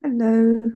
Hello.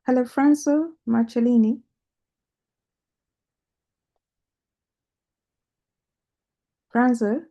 Hello, Franzo Marcellini. Franzo.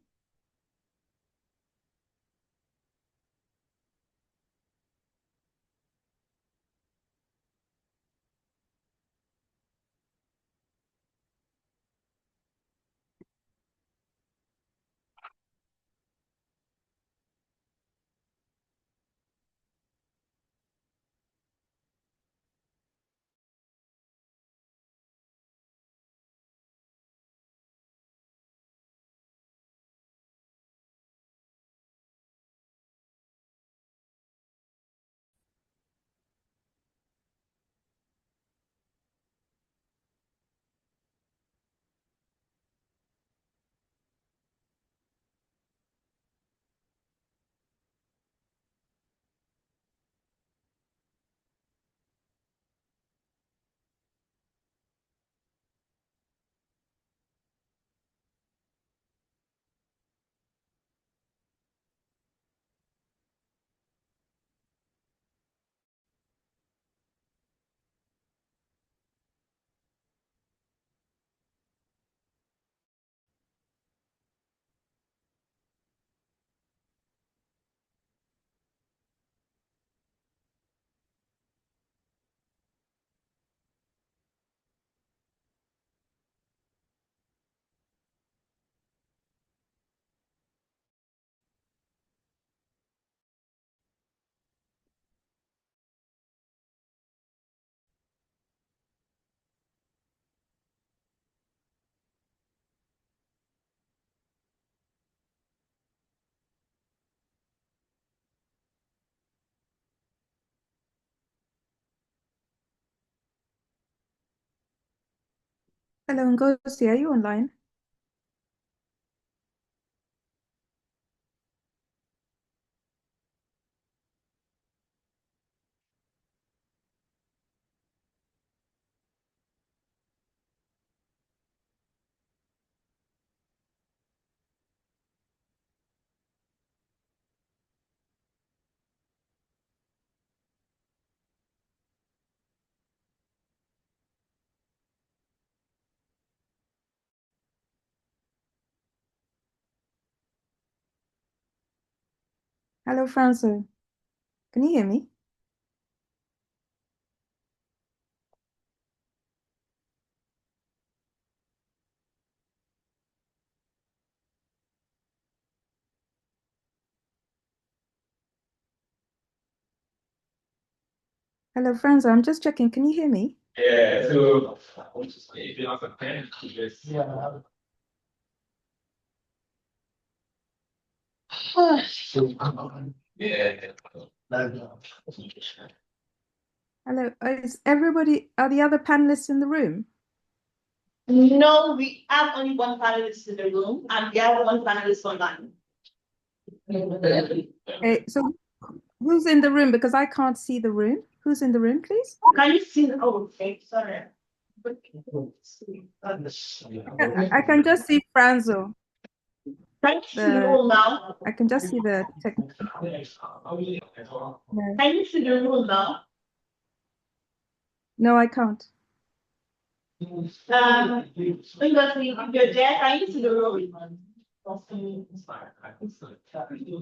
Hello, Ngozi. Are you online? Hello, Franzo. Can you hear me? Hello, Franzo. I'm just checking. Can you hear me? Yeah, so if you have a pen, just yeah. Hello. Is everybody, are the other panelists in the room? No, we have only one panelist in the room and the other one panelist online. Okay, so who's in the room? Because I can't see the room. Who's in the room, please? Can you see? Oh, okay, sorry. I can just see Franzo. Can you see the The room now? I can just see the tech. No, Can you see the room now? no, I can't. Because if you're there, can you see the room?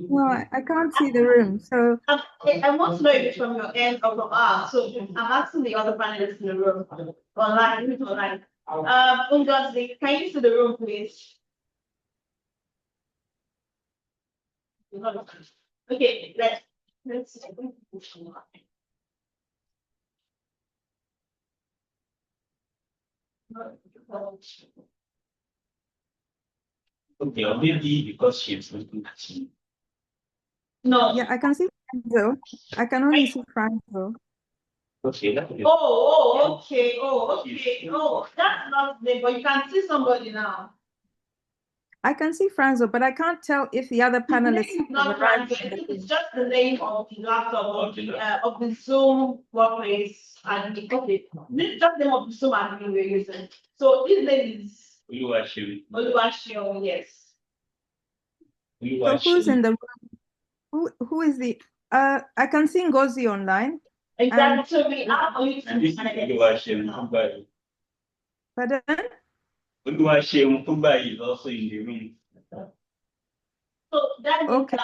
No, I can't see the room. So I want to know if it's from your end or from us. So I'm asking the other panelists in the room online. Ngozi, can you see the room, please? Okay, let's. Okay, or maybe because she's looking at you. No. yeah, I can see Franzo. I can only see Franzo. Okay, that Okay. Oh, that's not the, but you can see somebody now. I can see Franzo, but I can't tell if the other His name panelists is have not arrived Francis. in the It's room. just the name of the laptop of the Zoom workplace and the okay. This is just the name of the Zoom admin we're using. So his name is Oluwaseun, yes. So who's in the room? Who is the I can see Ngozi online. Exactly. And So we are only two panelists. pardon? Oluwaseun is also in the room. So that means Okay.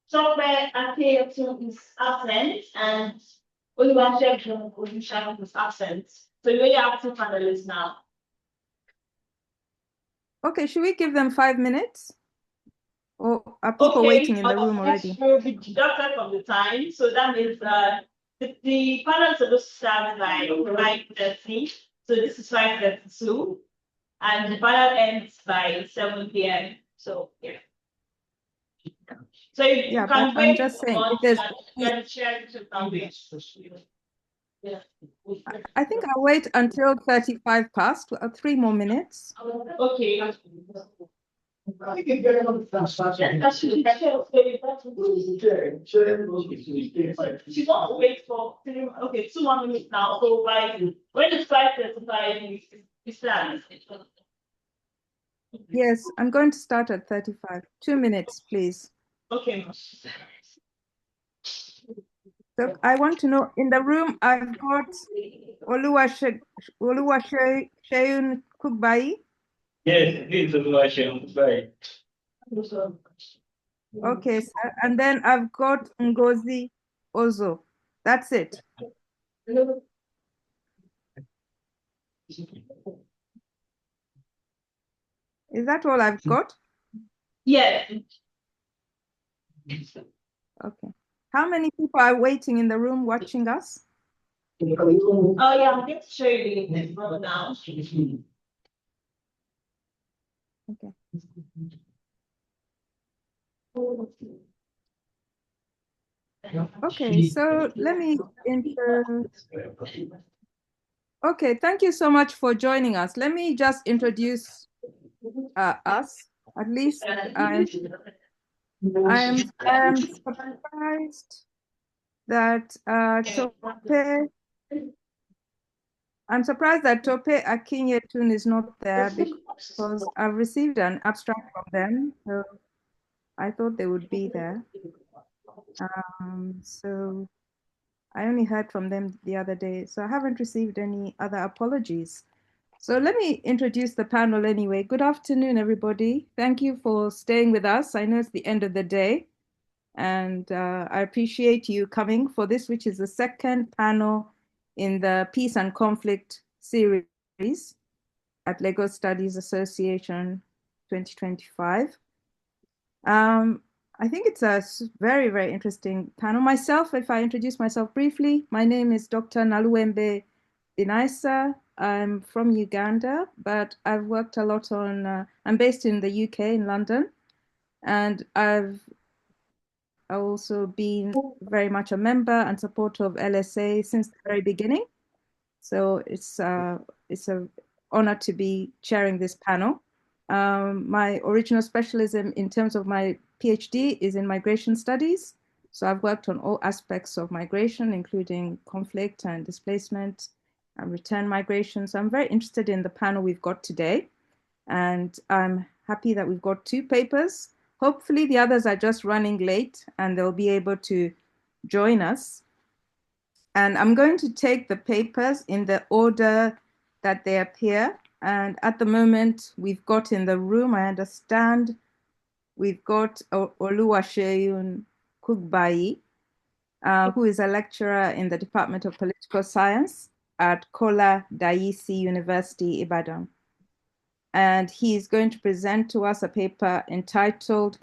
software application is absent and Oluwaseun is absent. So we only have two panelists now. Okay, should we give them 5 minutes? Or are people waiting Okay, in the room this already? will be deducted from the time. So that means the panel is supposed to start by 5:30. So this is 5:32. And the panel ends by 7 p.m. So yeah. So you Yeah, but can I'm wait just saying if on there's and share to wait. Yeah. I think I'll wait until 35 past, 3 more minutes. Okay. She's not wait for okay, 2 more minutes now. So by when it's 5:35, we start. Yes, I'm going to start at 35. 2 minutes, please. Okay. So I want to know in the room, I've got Oluwaseun Kugbai. Yes, this is Oluwaseun. Okay, and then I've got Ngozi Ozo. That's it. Is that all I've got? Yeah. Okay. How many people are waiting in the room watching us? Oh yeah, I'm going to show you the now. Okay. Okay, so let me intro. Okay, thank you so much for joining us. Let me just introduce us. At least I am surprised that Tope. I'm surprised that Tope Akinyetun is not there because I've received an abstract from them, so I thought they would be there. So I only heard from them the other day, so I haven't received any other apologies. So let me introduce the panel anyway. Good afternoon, everybody. Thank you for staying with us. I know it's the end of the day, and I appreciate you coming for this, which is the second panel in the Peace and Conflict series at Lagos Studies Association 2025. I think it's a very, very interesting panel. Myself, if I introduce myself briefly, my name is Dr. Naluembe Dinaisa. I'm from Uganda, but I've worked a lot I'm based in the UK, in London, and I've also been very much a member and supporter of LSA since the very beginning. So it's a honored to be chairing this panel. My original specialism in terms of my PhD is in migration studies. So I've worked on all aspects of migration, including conflict and displacement and return migration. So I'm very interested in the panel we've got today. And I'm happy that we've got two papers. Hopefully the others are just running late and they'll be able to join us. And I'm going to take the papers in the order that they appear. And at the moment, we've got in the room, I understand, we've got Oluwaseun Kugbayi, who is a lecturer in the Department of Political Science at Kola Daisy University, Ibadan. And he is going to present to us a paper entitled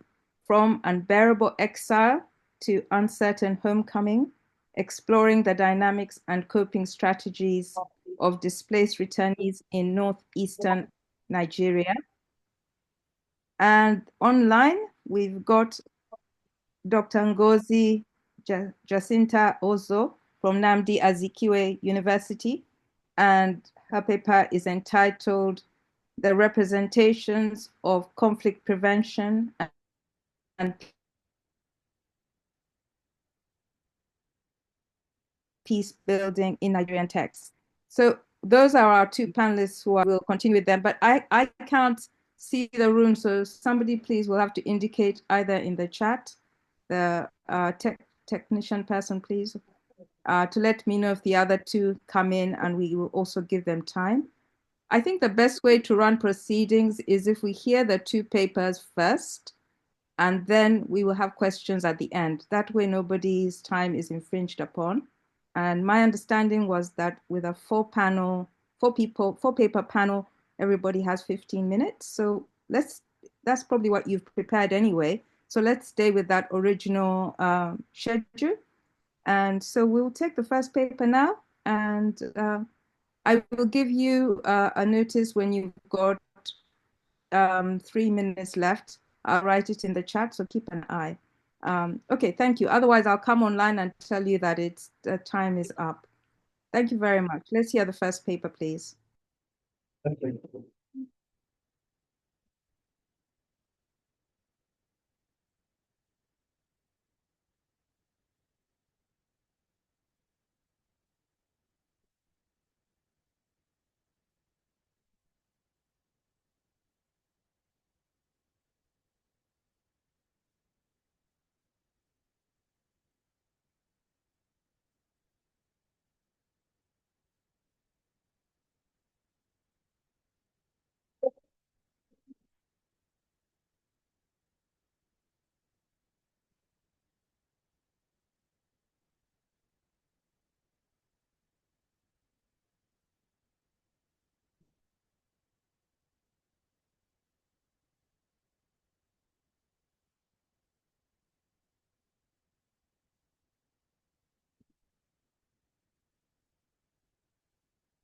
From Unbearable Exile to Uncertain Homecoming, Exploring the Dynamics and Coping Strategies of Displaced Returnees in Northeastern Nigeria. And online, we've got Dr. Ngozi Jacinta Ozo from Nnamdi Azikiwe University, and her paper is entitled The Representations of Conflict Prevention and Peace Building in Nigerian Texts. So those are our two panelists who will continue with them, but I can't see the room, so somebody please will have to indicate either in the chat, the technician person please, to let me know if the other two come in, and we will also give them time. I think the best way to run proceedings is if we hear the two papers first, and then we will have questions at the end. That way nobody's time is infringed upon. And my understanding was that with a four paper panel, everybody has 15 minutes. So that's probably what you've prepared anyway. So let's stay with that original schedule. And so we'll take the first paper now, and I will give you a notice when you've got 3 minutes left. I'll write it in the chat, so keep an eye. Okay, thank you. Otherwise, I'll come online and tell you that the time is up. Thank you very much. Let's hear the first paper, please.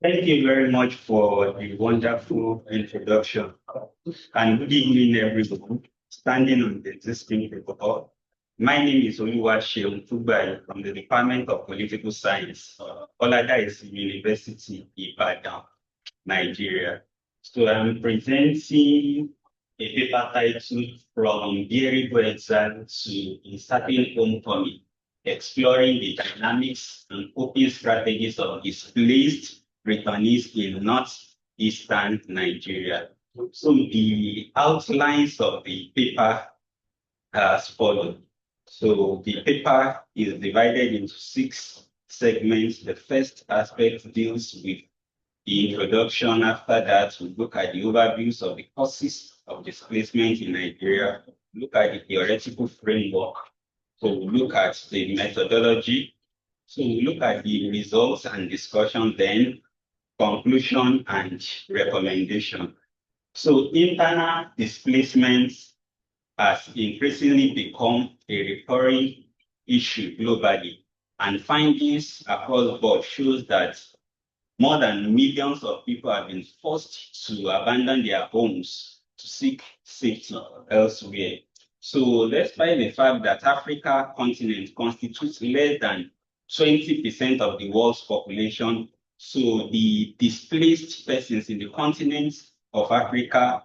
Thank you very much for the wonderful introduction. And good evening, everyone. Standing on the existing protocol. My name is Oluwaseun Kugbayi from the Department of Political Science, Oladaisi University, Ibadan, Nigeria. So I'm presenting a paper titled From Unbearable Exile to Uncertain Homecoming, Exploring the Dynamics and Coping Strategies of Displaced Returnees in Northeastern Nigeria. So the outlines of the paper are as follows. So the paper is divided into 6 segments. The first aspect deals with the introduction. After that, we look at the overviews of the causes of displacement in Nigeria, look at the theoretical framework. So we look at the methodology. So we look at the results and discussion, then conclusion and recommendation. So internal displacement has increasingly become a recurring issue globally, and findings across the board shows that more than millions of people have been forced to abandon their homes to seek safety elsewhere. So despite the fact that Africa continent constitutes less than 20% of the world's population, So the displaced persons in the continent of Africa,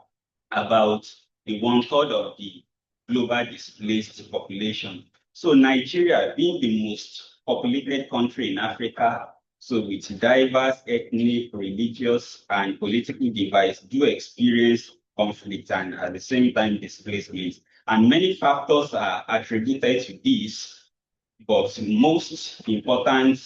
about the 1/3 of the global displaced population. So Nigeria being the most populated country in Africa, so with diverse ethnic, religious, and political divides, do experience conflict and at the same time displacement. And many factors are attributed to this, but most important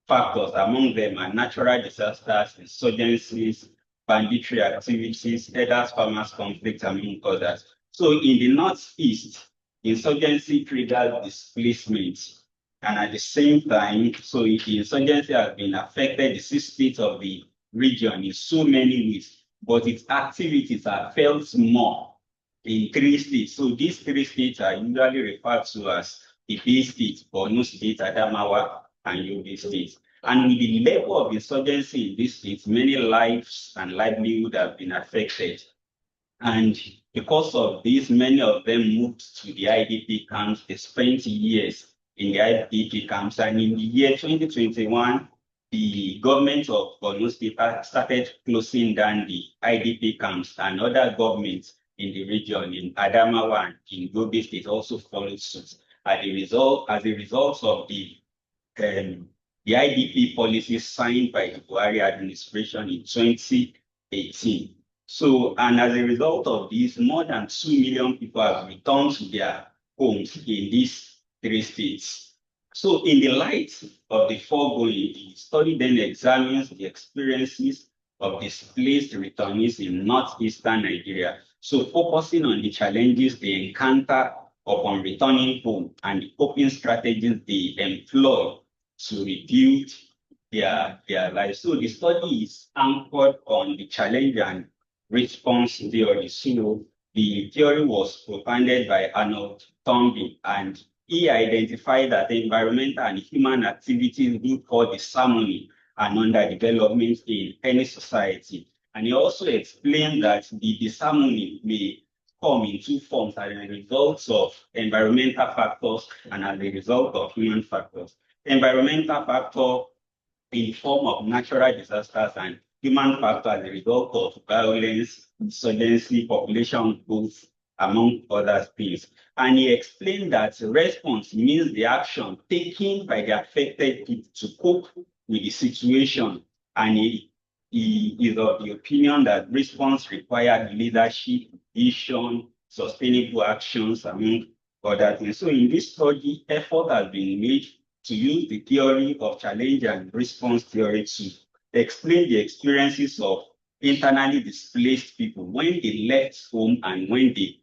factors among them are natural disasters, insurgencies, banditry activities, herders farmers conflict, among others. So in the northeast, insurgency triggered displacement. And at the same time, so the insurgency has been affected the 6 states of the region in so many ways, but its activities are felt more in 3 states. So these 3 states are usually referred to as the Bay State, Borno State, Adamawa, and Yobe State. And with the level of insurgency in these states, many lives and livelihood have been affected. And because of this, many of them moved to the IDP camps. They spent years in the IDP camps. And in the year 2021, the government of Borno State started closing down the IDP camps, and other governments in the region, in Adamawa and in Yobe State, also followed suit. As a result of the IDP policy signed by the Buhari administration in 2018. So, and as a result of this, more than 2 million people have returned to their homes in these 3 states. So, in the light of the foregoing, the study then examines the experiences of displaced returnees in northeastern Nigeria. So, focusing on the challenges they encounter upon returning home and the coping strategies they employ to rebuild their lives. So the study is anchored on the challenge and response theory. So the theory was propounded by Arnold Toynbee, and he identified that environmental and human activities do cause disharmony and underdevelopment in any society. And he also explained that the disharmony may come in 2 forms: as a result of environmental factors and as a result of human factors. Environmental factor in the form of natural disasters, and human factor as a result of violence, insurgency, population growth, among other things. And he explained that response means the action taken by the affected people to cope with the situation. And he is of the opinion that response required leadership, vision, sustainable actions, among other things. So in this study, effort has been made to use the theory of challenge and response theory to explain the experiences of internally displaced people when they left home and when they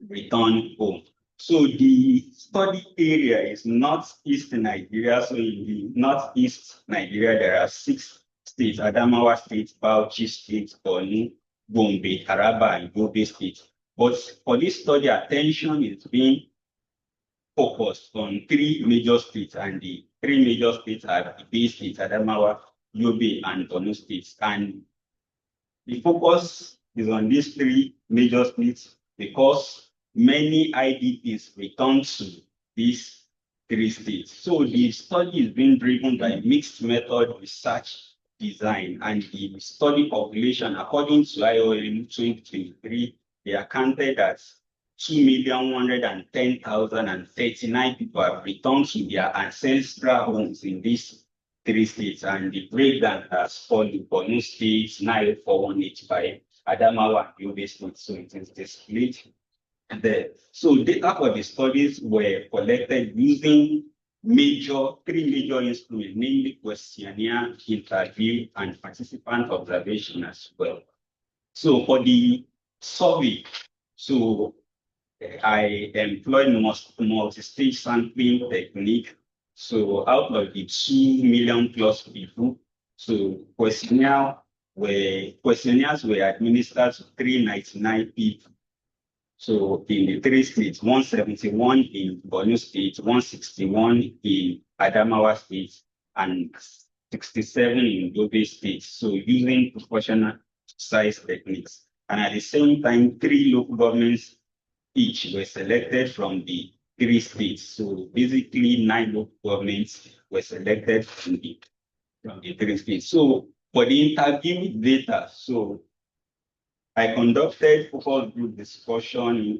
returned home. So the study area is northeast Nigeria. So in the northeast Nigeria, there are 6 states: Adamawa State, Bauchi State, Borno, Gombe, Taraba, and Yobe State. But for this study, attention is being focused on 3 major states, and the 3 major states are the Bay State, Adamawa, Yobe, and Borno states. And the focus is on these 3 major states because many IDPs return to these 3 states. So the study is being driven by mixed method research design, and the study population, according to IOM 2023, they are counted as 2,110,039 people have returned to their ancestral homes in these 3 states, and the breakdown has fallen: Borno State 94185, Adamawa, Yobe State. So it is displayed there. So data for the studies were collected using 3 major instruments, namely questionnaire, interview, and participant observation as well. So for the survey, so I employed multi-stage sampling technique. So out of the 2 million plus people, so questionnaires were administered to 399 people. So in the 3 states, 171 in Borno State, 161 in Adamawa State, and 67 in Yobe State. So using proportional size techniques. And at the same time, 3 local governments each were selected from the 3 states. So basically 9 local governments were selected from the from the three states. So for the interview data, so I conducted focus group discussion,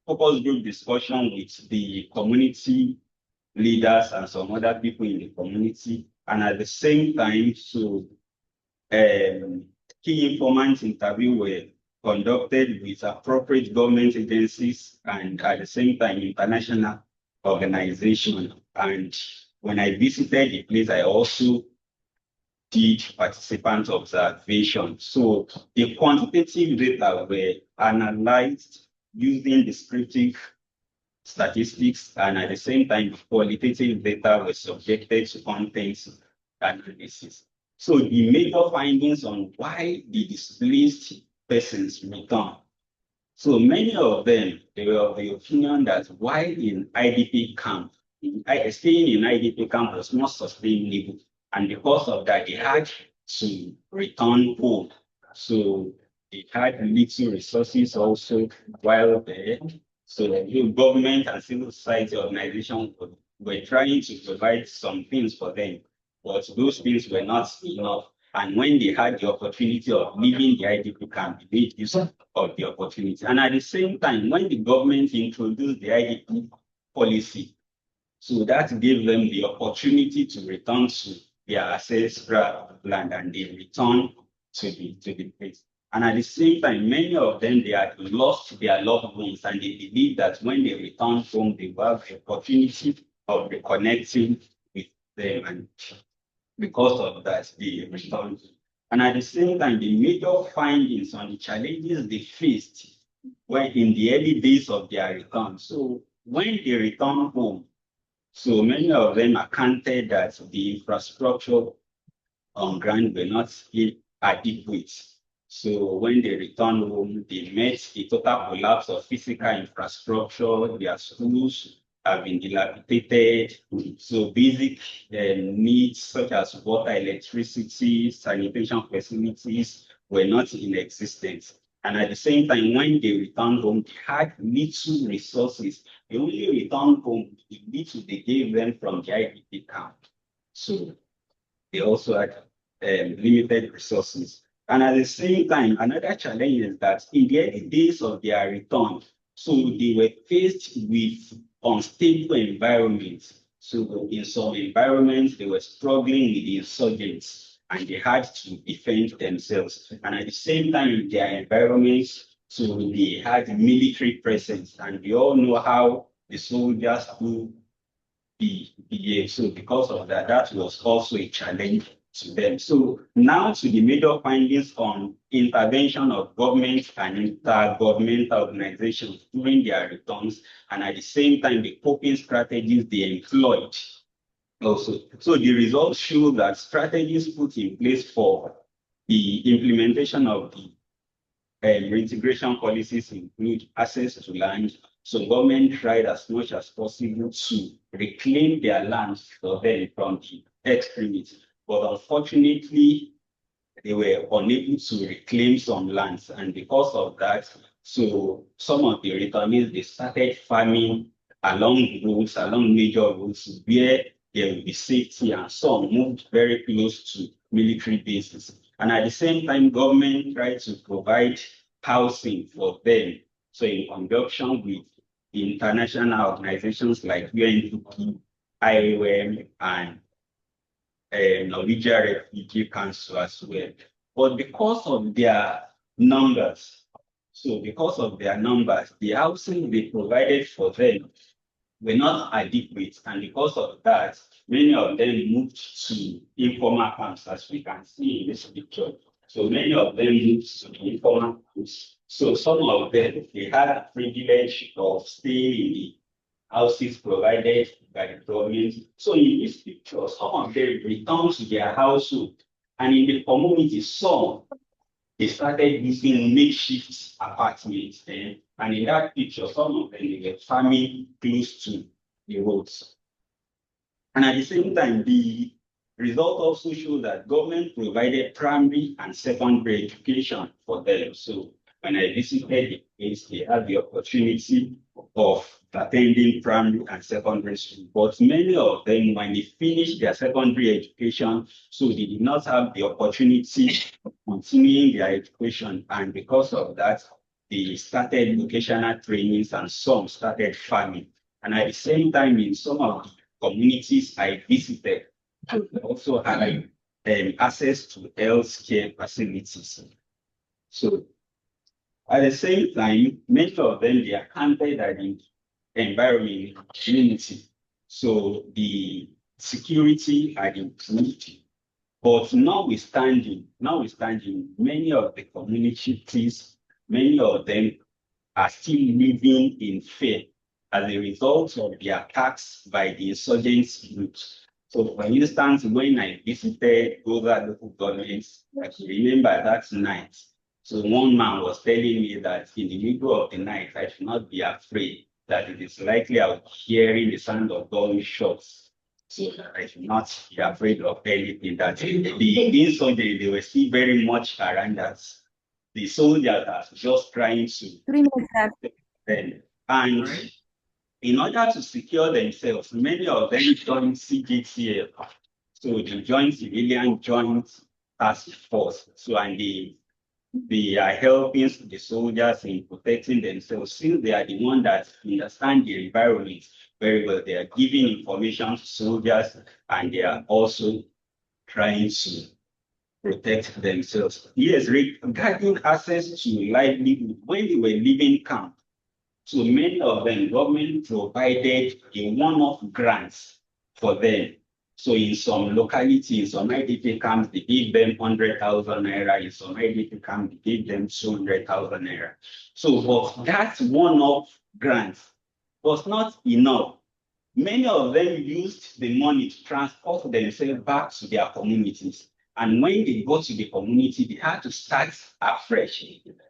focus group discussion with the community leaders and some other people in the community. And at the same time, so key informant interview were conducted with appropriate government agencies and at the same time international organizations. And when I visited the place, I also did participant observation. So the quantitative data were analyzed using descriptive statistics, and at the same time, qualitative data were subjected to content analysis. So the major findings on why the displaced persons return. So many of them, they were of the opinion that while in IDP camp, staying in IDP camp was not sustainable. And because of that, they had to return home. So they had little resources also while there. So the government and civil society organizations were trying to provide some things for them, but those things were not enough. And when they had the opportunity of leaving the IDP camp, they made use of the opportunity. And at the same time, when the government introduced the IDP policy, so that gave them the opportunity to return to their ancestral land, and they returned to the place. And at the same time, many of them, they had lost their loved ones, and they believe that when they return home, they will have the opportunity of reconnecting with them. And because of that, they returned. And at the same time, the major findings on the challenges they faced were in the early days of their return. So when they returned home, so many of them accounted that the infrastructure on ground were not adequate. So when they returned home, they met the total collapse of physical infrastructure. Their schools have been dilapidated. So basic needs such as water, electricity, sanitation facilities were not in existence. And at the same time, when they returned home, they had little resources. They only returned home with the little they gave them from the IDP camp. So they also had limited resources. And at the same time, another challenge is that in the early days of their return, so they were faced with unstable environments. So in some environments, they were struggling with the insurgents and they had to defend themselves. And at the same time, in their environments, so they had military presence, and we all know how the soldiers do behave. So because of that, that was also a challenge to them. So now to the major findings on intervention of government and intergovernmental organizations during their returns, and at the same time, the coping strategies they employed also. So the results show that strategies put in place for the implementation of the reintegration policies include access to land. So government tried as much as possible to reclaim their lands for them from the extremists. But unfortunately, they were unable to reclaim some lands. And because of that, so some of the returnees, they started farming along roads, along major roads where there will be safety, and some moved very close to military bases. And at the same time, government tried to provide housing for them. So in conjunction with the international organizations like UNDP, IOM, and Norwegian Refugee Council as well. But because of their numbers, the housing they provided for them were not adequate. And because of that, many of them moved to informal camps, as we can see in this picture. So many of them moved to the informal camps. So some of them, they had the privilege of staying in the houses provided by the government. So in this picture, some of them returned to their household. And in the community, some they started using makeshift apartments. And in that picture, some of them they were farming close to the roads. And at the same time, the result also shows that government provided primary and secondary education for them. So when I visited the place, they had the opportunity of attending primary and secondary school. But many of them, when they finished their secondary education, so they did not have the opportunity of continuing their education. And because of that, they started vocational trainings and some started farming. And at the same time, in some of the communities I visited, they also had access to health care facilities. So at the same time, many of them, they are counted at the environment community. So the security had improved. But notwithstanding, many of the communities, many of them are still living in fear as a result of the attacks by the insurgent groups. So, for instance, when I visited other local governments, I can remember that night. So, one man was telling me that in the middle of the night, I should not be afraid, that it is likely I will be hearing the sound of gunshots. So, I should not be afraid of anything. That the insurgents, they were still very much around us. The soldiers are just trying to 3 minutes left. them. And in order to secure themselves, many of them joined CGTF. So the Joint Civilian Joint Task Force. So and they are helping the soldiers in protecting themselves. Since they are the ones that understand the environment very well, they are giving information to soldiers and they are also trying to protect themselves. Yes, regarding access to livelihood, when they were leaving camp, so many of them, government provided a one-off grants for them. So in some localities, some IDP camps, they give them 100,000 naira. In some IDP camps, they give them 200,000 naira. So but that one-off grant was not enough. Many of them used the money to transport themselves back to their communities. And when they go to the community, they had to start afresh.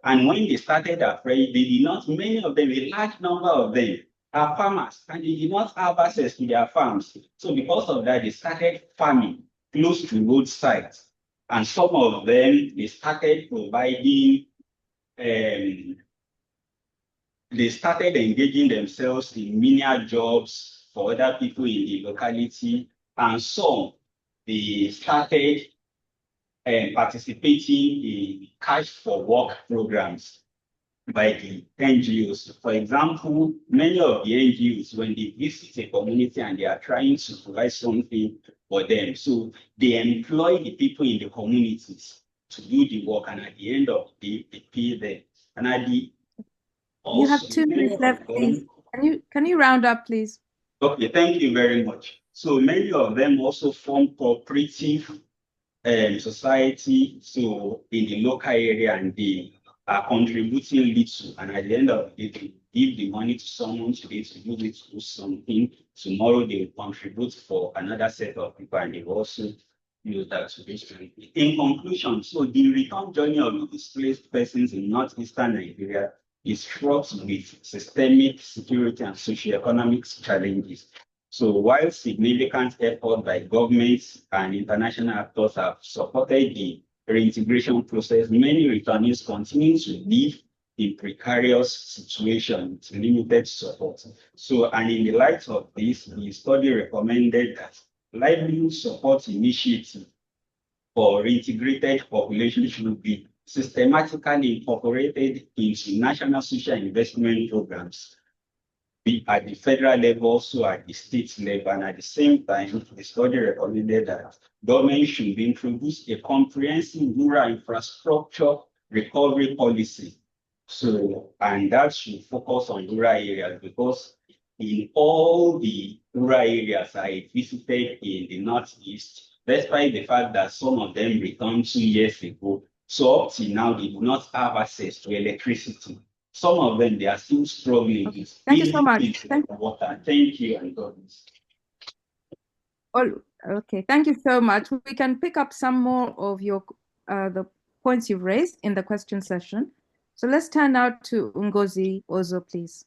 And when they started afresh, they did not, many of them, a large number of them are farmers, and they did not have access to their farms. So because of that, they started farming close to roadsides. And some of them, they started providing, they started engaging themselves in menial jobs for other people in the locality. And some, they started participating in cash for work programs by the NGOs. For example, many of the NGOs, when they visit a community and they are trying to provide something for them, so they employ the people in the communities to do the work, and at the end of the day, they pay them. And at the You have 2 minutes left, please. Can you round up, please? Okay, thank you very much. So many of them also form cooperative society, so in the local area, and they are contributing little. And at the end of the day, they give the money to someone today to use it to do something. Tomorrow they will contribute for another set of people, and they will also use that to do something. In conclusion, so the return journey of the displaced persons in northeastern Nigeria is fraught with systemic security and socioeconomic challenges. So while significant effort by governments and international actors have supported the reintegration process, many returnees continue to live in precarious situations with limited support. So, and in the light of this, the study recommended that livelihood support initiative for reintegrated population should be systematically incorporated into national social investment programs, be at the federal level, also at the state level. And at the same time, the study recommended that government should introduce a comprehensive rural infrastructure recovery policy. So, and that should focus on rural areas, because in all the rural areas I visited in the Northeast, despite the fact that some of them returned 2 years ago, so up till now, they do not have access to electricity. Some of them, they are still struggling with Thank you so much. water. Thank you, and God bless. Oh, okay, thank you so much. We can pick up some more of your the points you've raised in the question session. So let's turn now to Ngozi Ozo, please.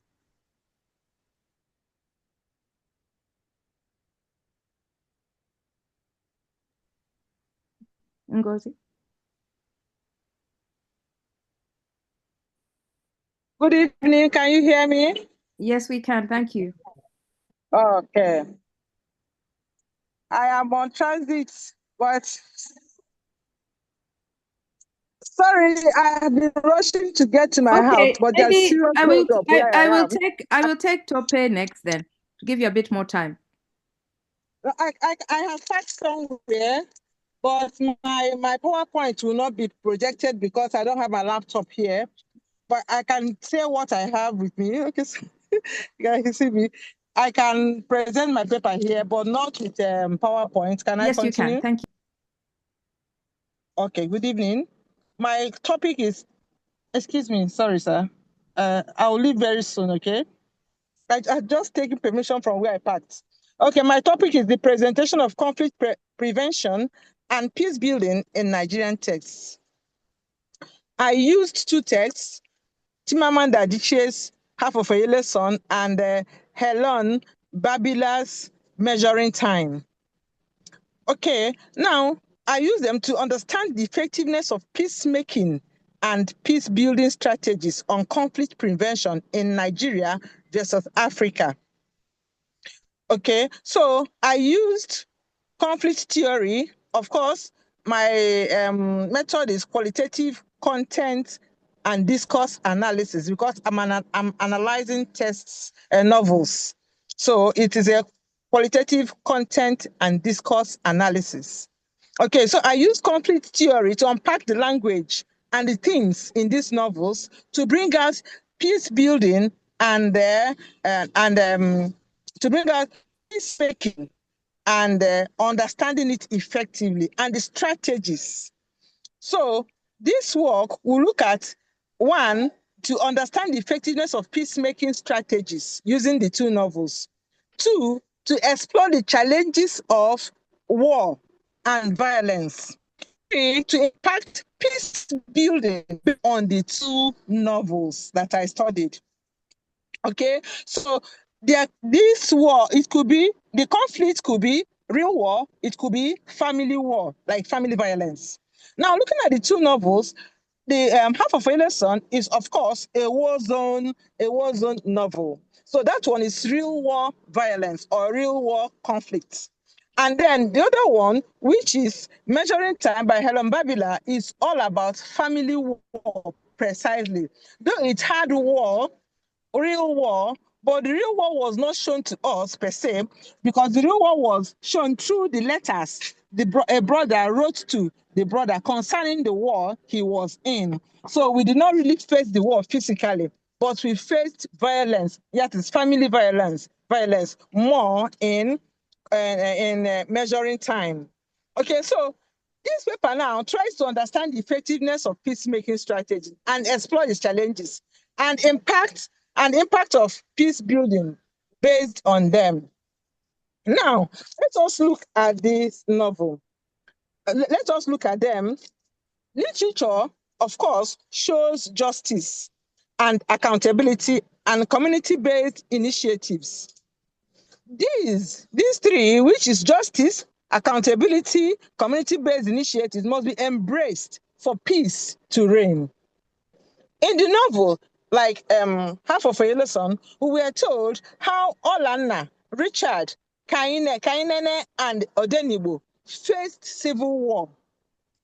Ngozi. Good evening. Can you hear me? Yes, we can. Thank you. Okay. I am on transit, but sorry, I have been rushing to get to my house, Okay, but there's maybe serious I will hold up where I am. I will take Tope next then to give you a bit more time. I have packed somewhere, but my PowerPoint will not be projected because I don't have my laptop here. But I can say what I have with me. Okay, so you can see me. I can present my paper here, but not with PowerPoint. Can I Yes, you continue? can. Thank you. Okay, good evening. My topic is, excuse me, sorry, sir. I'll leave very soon, okay? I just taken permission from where I parked. Okay, my topic is the presentation of conflict prevention and peace building in Nigerian texts. I used two texts, Chimamanda Adichie's Half of a Yellow Sun and Helen Babila's Measuring Time. Okay, now I use them to understand the effectiveness of peacemaking and peace building strategies on conflict prevention in Nigeria versus Africa. Okay, so I used conflict theory. Of course, my method is qualitative content and discourse analysis because I'm analyzing texts and novels. So it is a qualitative content and discourse analysis. Okay, so I use conflict theory to unpack the language and the themes in these novels to bring out peace building and to bring out peacemaking and understanding it effectively and the strategies. So this work will look at one, to understand the effectiveness of peacemaking strategies using the two novels. Two, to explore the challenges of war and violence. Three, to impact peace building on the two novels that I studied. Okay, so this war, it could be, the conflict could be real war, it could be family war, like family violence. Now, looking at the two novels, the Half of a Sun is, of course, a war zone novel. So that one is real war violence or real war conflict. And then the other one, which is Measuring Time by Helen Babila, is all about family war precisely. Though it had war, real war, but the real war was not shown to us per se, because the real war was shown through the letters a brother wrote to the brother concerning the war he was in. So we did not really face the war physically, but we faced violence, yet it's family violence, more in Measuring Time. Okay, so this paper now tries to understand the effectiveness of peacemaking strategy and explore its challenges and impact of peace building based on them. Now, let us look at this novel. Let us look at them. Literature, of course, shows justice and accountability and community-based initiatives. These three, which is justice, accountability, community-based initiatives, must be embraced for peace to reign. In the novel, like Half of a Yellow Sun, we were told how Olanna, Richard, Kainene, and Odenibo faced civil war.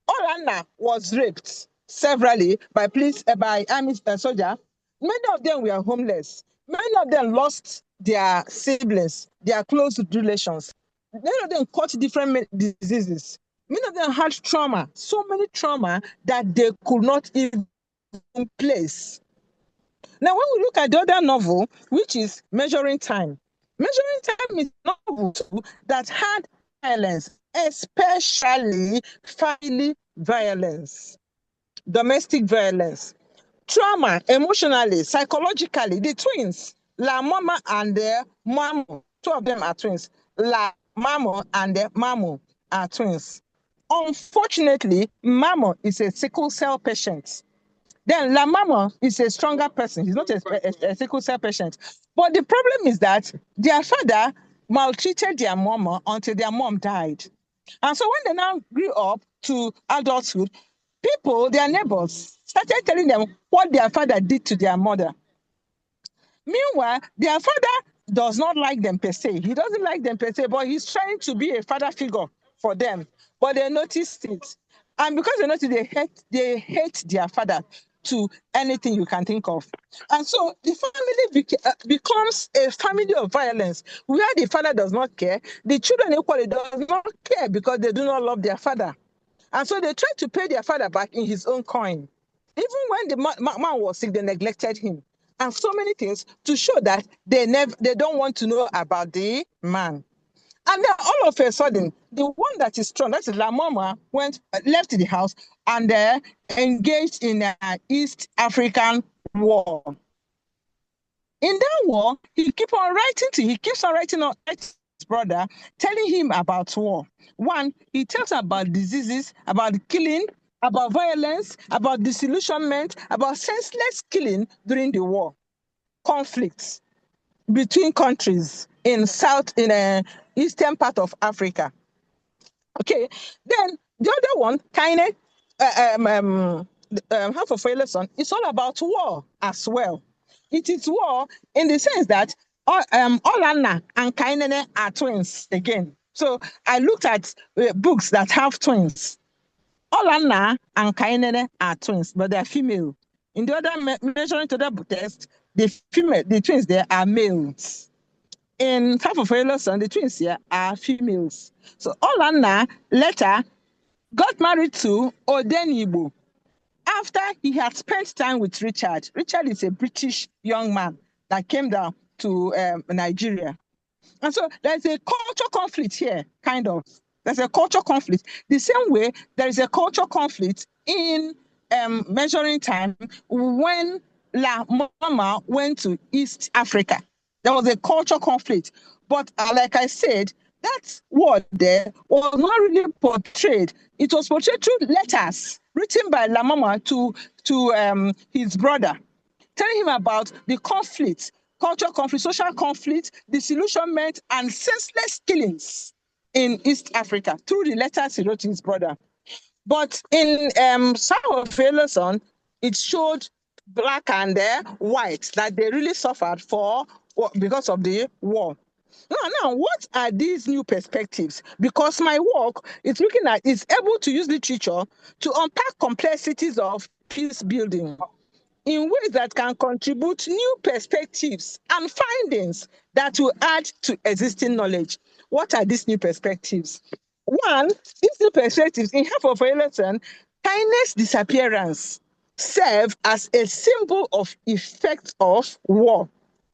Olanna was raped severally by army soldiers. Many of them were homeless. Many of them lost their siblings, their close relations. Many of them caught different diseases. Many of them had trauma, so many trauma that they could not even place. Now, when we look at the other novel, which is Measuring Time is a novel that had violence, especially family violence, domestic violence, trauma, emotionally, psychologically. The twins, La Mama and the Mamu, two of them are twins. La Mamo and the Mamu are twins. Unfortunately, Mamo is a sickle cell patient. Then La Mama is a stronger person. He's not a sickle cell patient. But the problem is that their father maltreated their mama until their mom died. And so when they now grew up to adulthood, people, their neighbors, started telling them what their father did to their mother. Meanwhile, their father does not like them per se. He doesn't like them per se, but he's trying to be a father figure for them. But they noticed it. And because they noticed, they hate their father to anything you can think of. And so the family becomes a family of violence where the father does not care. The children equally does not care because they do not love their father. And so they try to pay their father back in his own coin. Even when the man was sick, they neglected him. And so many things to show that they don't want to know about the man. And then all of a sudden, the one that is strong, that is La Mama, left the house and engaged in an East African war. In that war, he keeps on writing to his brother, telling him about war. One, he tells about diseases, about killing, about violence, about disillusionment, about senseless killing during the war, conflicts between countries in eastern part of Africa. Okay, then the other one, Kaine, half of a lesson, it's all about war as well. It is war in the sense that Olanna and Kainene are twins again. So I looked at books that have twins. Olanna and Kainene are twins, but they are female. In the other measuring to the test, the twins there are males. In half of a lesson, the twins here are females. So Olanna later got married to Odenibo after he had spent time with Richard. Richard is a British young man that came down to Nigeria. And so there's a culture conflict here, kind of. There's a culture conflict. The same way there is a culture conflict in measuring time when La Mama went to East Africa. There was a culture conflict. But like I said, that word there was not really portrayed. It was portrayed through letters written by La Mama to his brother, telling him about the conflict, cultural conflict, social conflict, disillusionment, and senseless killings in East Africa through the letters he wrote to his brother. But in South of Yellowstone, it showed black and white that they really suffered because of the war. Now, what are these new perspectives? Because my work is able to use literature to unpack complexities of peace building in ways that can contribute new perspectives and findings that will add to existing knowledge. What are these new perspectives? One, these new perspectives, in half of a lesson, kindness disappearance serve as a symbol of effect of war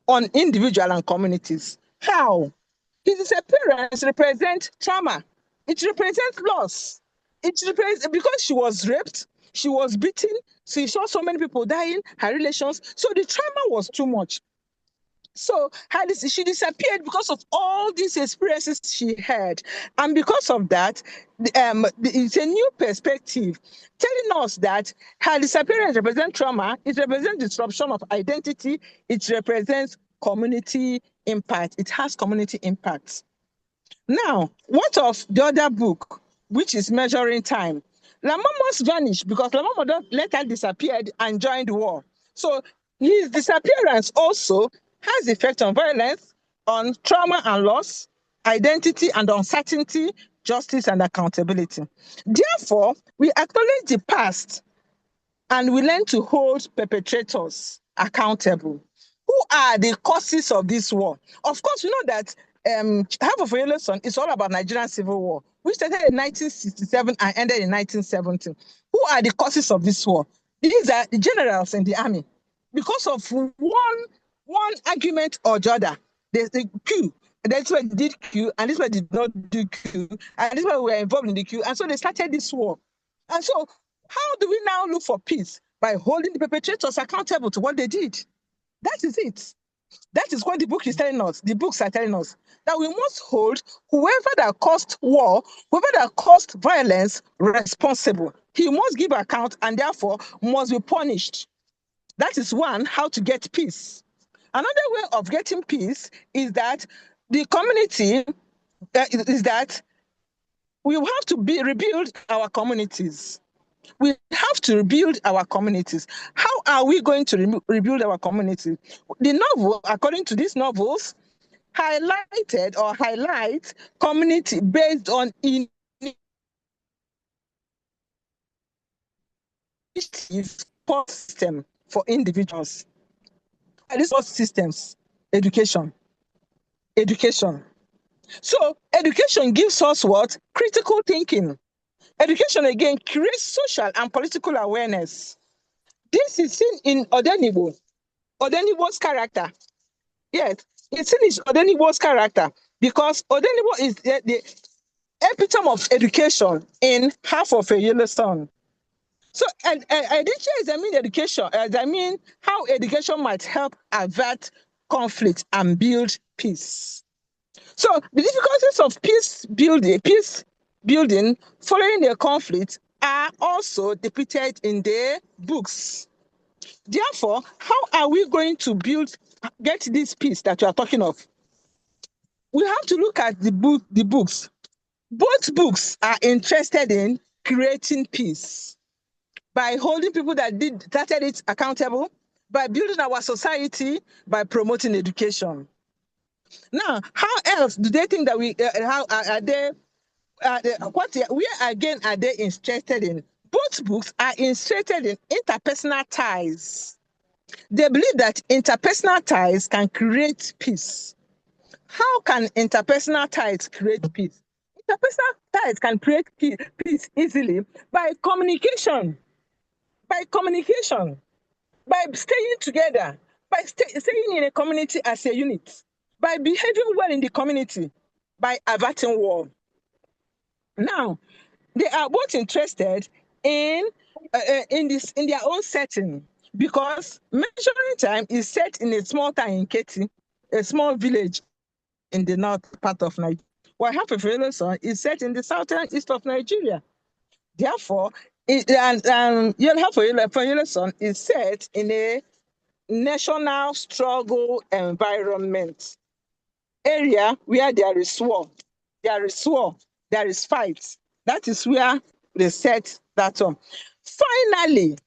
on individual and communities. How? His disappearance represents trauma. It represents loss. It represents because she was raped, she was beaten, she saw so many people dying, her relations. So the trauma was too much. So she disappeared because of all these experiences she had. And because of that, it's a new perspective telling us that her disappearance represents trauma, it represents disruption of identity, it represents community impact. It has community impact. Now, what of the other book, which is Measuring Time? Lamama's vanished because Lamama later disappeared and joined the war. So his disappearance also has effect on violence, on trauma and loss, identity and uncertainty, justice and accountability. Therefore, we acknowledge the past and we learn to hold perpetrators accountable. Who are the causes of this war? Of course, we know that half of a lesson is all about Nigerian civil war, which started in 1967 and ended in 1970. Who are the causes of this war? These are the generals in the army. Because of one argument or the other, there's the coup. That's why they did coup, and this one did not do coup, and this one were involved in the coup, and so they started this war. And so, how do we now look for peace? By holding the perpetrators accountable to what they did. That is it. That is what the book is telling us. The books are telling us that we must hold whoever that caused war, whoever that caused violence responsible. He must give account and therefore must be punished. That is one, how to get peace. Another way of getting peace is that the community, is that we have to rebuild our communities. We have to rebuild our communities. How are we going to rebuild our community? The novel, according to these novels, highlighted or highlight community based on initiative support system for individuals. And these support systems, education. So education gives us what? Critical thinking. Education again creates social and political awareness. This is seen in Odeniwo's character. Yes, it's seen in Odeniwo's character because Odeniwo is the epitome of education in Half of a Yellow Sun. So, and I did examine education. I mean, how education might help avert conflict and build peace. So, the difficulties of peace building following a conflict are also depicted in the books. Therefore, how are we going to get this peace that you are talking of? We have to look at the books. Both books are interested in creating peace by holding people that started it accountable, by building our society, by promoting education. Now, how else do they think that how are they, where again are they interested in? Both books are interested in interpersonal ties. They believe that interpersonal ties can create peace. How can interpersonal ties create peace? Interpersonal ties can create peace easily by communication, by staying together, by staying in a community as a unit, by behaving well in the community, by averting war. Now, they are both interested in their own setting because measuring time is set in a small town in Keti, a small village in the north part of Nigeria, while Half of a Yellow Sun is set in the southern east of Nigeria. Therefore, Half of a Yellow Sun is set in a national struggle environment area where there is war, there is fight. That is where they set that on. Finally,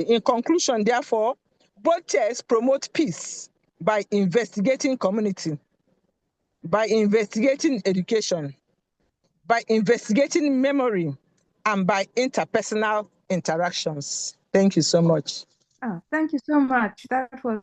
in conclusion, therefore, both texts promote peace by investigating community, by investigating education, by investigating memory, and by interpersonal interactions. Thank you so much. Thank you so much. That was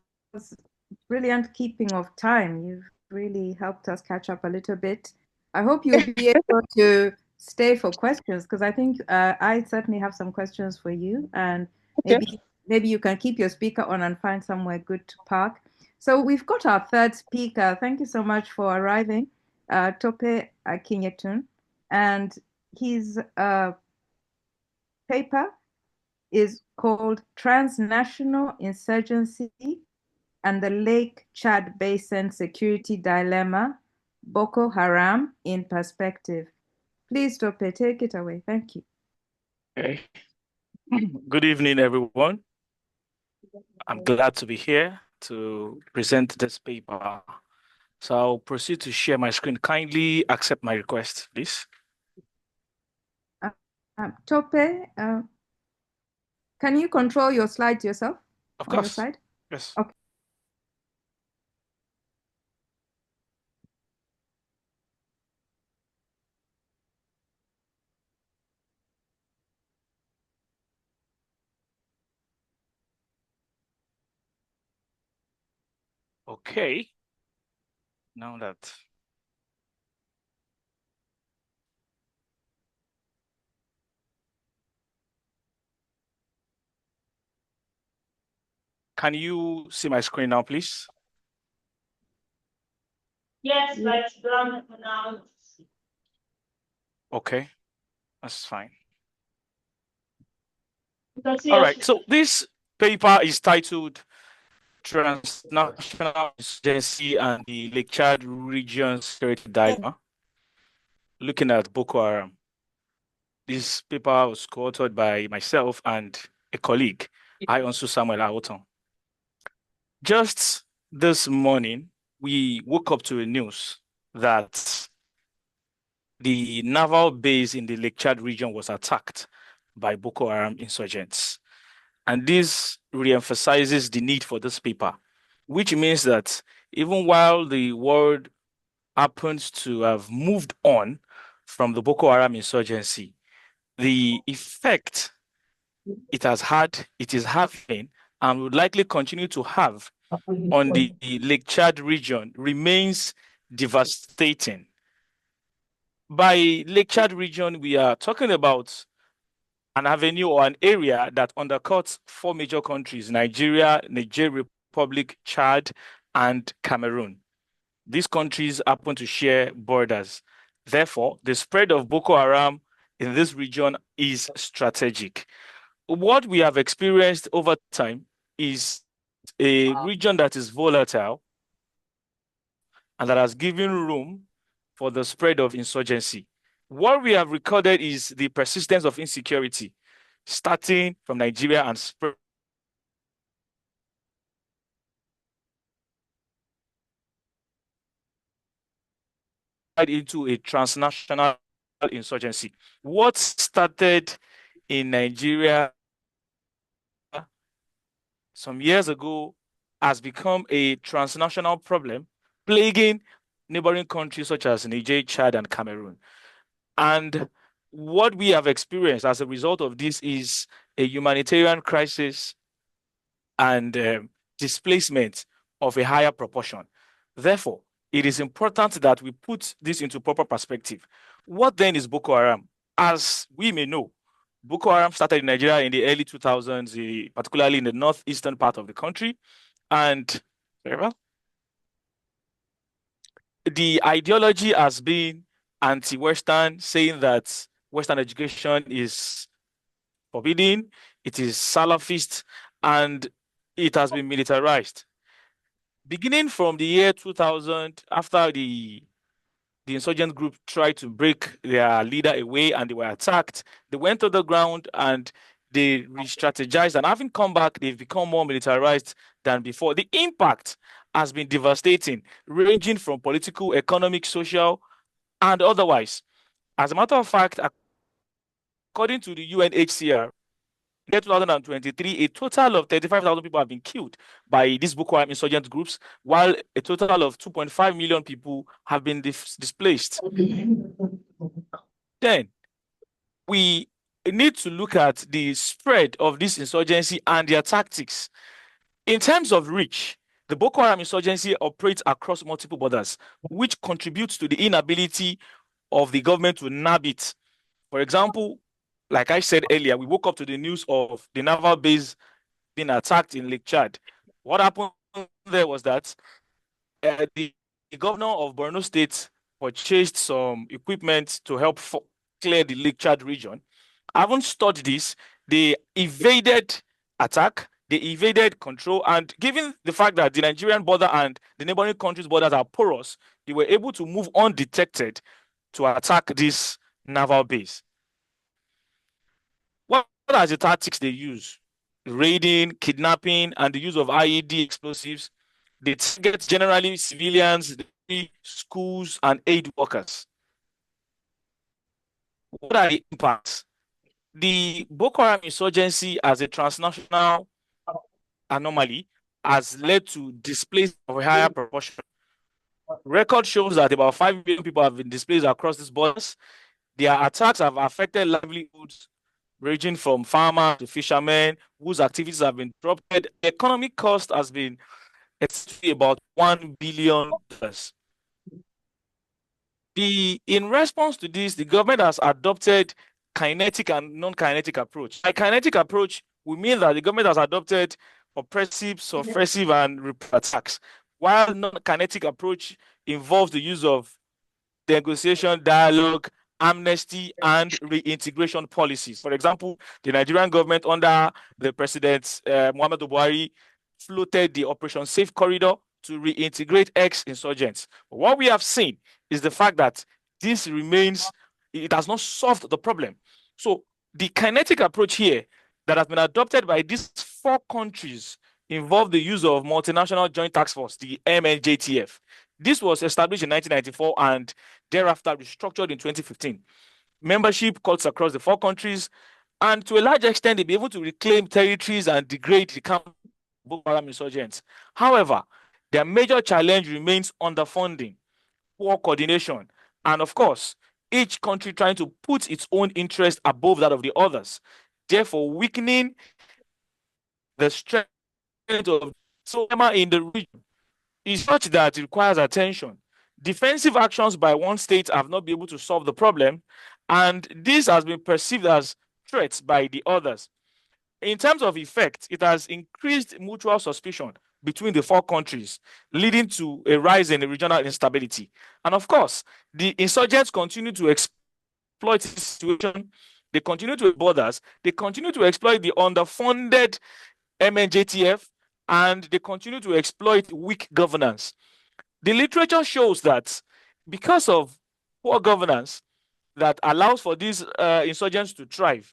brilliant keeping of time. You've really helped us catch up a little bit. I hope you'll be able to stay for questions because I think I certainly have some questions for you, and Okay. maybe you can keep your speaker on and find somewhere good to park. So we've got our third speaker. Thank you so much for arriving, Tope Akinyetun, and his paper is called Transnational Insurgency and the Lake Chad Basin Security Dilemma, Boko Haram in Perspective. Please, Tope, take it away. Thank you. Okay. Good evening, everyone. I'm glad to be here to present this paper. So I'll proceed to share my screen. Kindly accept my request, please. Tope, can you control your slides yourself? Of on your course. side? Yes. Okay. Okay. Now that can you see my screen now, please? Yes, but it's brown now. Okay, that's fine. You can see All your right. So this paper is titled Transnational Insurgency and the Lake Chad Region Security Dilemma, looking at Boko Haram. This paper was co-authored by myself and a colleague, Ionsu Samuel Aoton. Just this morning, we woke up to a news that the naval base in the Lake Chad region was attacked by Boko Haram insurgents. And this reemphasizes the need for this paper, which means that even while the world happens to have moved on from the Boko Haram insurgency, the effect it has had, it is having, and would likely continue to have on the Lake Chad region remains devastating. By Lake Chad region, we are talking about an avenue or an area that undercuts four major countries: Nigeria, Niger Republic, Chad, and Cameroon. These countries happen to share borders. Therefore, the spread of Boko Haram in this region is strategic. What we have experienced over time is a region that is volatile and that has given room for the spread of insurgency. What we have recorded is the persistence of insecurity, starting from Nigeria and spread into a transnational insurgency. What started in Nigeria some years ago has become a transnational problem, plaguing neighboring countries such as Niger, Chad, and Cameroon. And what we have experienced as a result of this is a humanitarian crisis and displacement of a higher proportion. Therefore, it is important that we put this into proper perspective. What then is Boko Haram? As we may know, Boko Haram started in Nigeria in the early 2000s, particularly in the northeastern part of the country. And very well, the ideology has been anti-Western, saying that Western education is forbidden, it is Salafist, and it has been militarized. Beginning from the year 2000, after the insurgent group tried to break their leader away and they were attacked, they went to the ground and they re-strategized, and having come back, they've become more militarized than before. The impact has been devastating, ranging from political, economic, social, and otherwise. As a matter of fact, according to the UNHCR, in 2023, a total of 35,000 people have been killed by these Boko Haram insurgent groups, while a total of 2.5 million people have been displaced. Then we need to look at the spread of this insurgency and their tactics. In terms of reach, the Boko Haram insurgency operates across multiple borders, which contributes to the inability of the government to nab it. For example, like I said earlier, we woke up to the news of the naval base being attacked in Lake Chad. What happened there was that the governor of Borno State purchased some equipment to help clear the Lake Chad region. Having studied this, they evaded attack, they evaded control, and given the fact that the Nigerian border and the neighboring countries' borders are porous, they were able to move undetected to attack this naval base. What are the tactics they use? Raiding, kidnapping, and the use of IED explosives. They target generally civilians, schools, and aid workers. What are the impacts? The Boko Haram insurgency as a transnational anomaly has led to displacement of a higher proportion. Record shows that about 5 million people have been displaced across these borders. Their attacks have affected livelihoods, ranging from farmers to fishermen whose activities have been disrupted. Economic cost has been estimated about $1 billion. In response to this, the government has adopted kinetic and non-kinetic approach. By kinetic approach, we mean that the government has adopted oppressive, suppressive, and repressive attacks, while non-kinetic approach involves the use of negotiation, dialogue, amnesty, and reintegration policies. For example, the Nigerian government under the President Muhammadu Buhari floated the Operation Safe Corridor to reintegrate ex-insurgents. What we have seen is the fact that this remains, it has not solved the problem. So the kinetic approach here that has been adopted by these four countries involve the use of multinational joint task force, the MNJTF. This was established in 1994 and thereafter restructured in 2015. Membership cuts across the four countries And to a large extent, they'll be able to reclaim territories and degrade the camp of Boko Haram insurgents. However, their major challenge remains underfunding, poor coordination, and of course, each country trying to put its own interest above that of the others, therefore weakening the strength of so in the region is such that it requires attention. Defensive actions by one state have not been able to solve the problem, and this has been perceived as threats by the others. In terms of effect, it has increased mutual suspicion between the four countries, leading to a rise in regional instability. And of course, the insurgents continue to exploit the situation. They continue to borders. They continue to exploit the underfunded MNJTF, and they continue to exploit weak governance. The literature shows that because of poor governance that allows for these insurgents to thrive,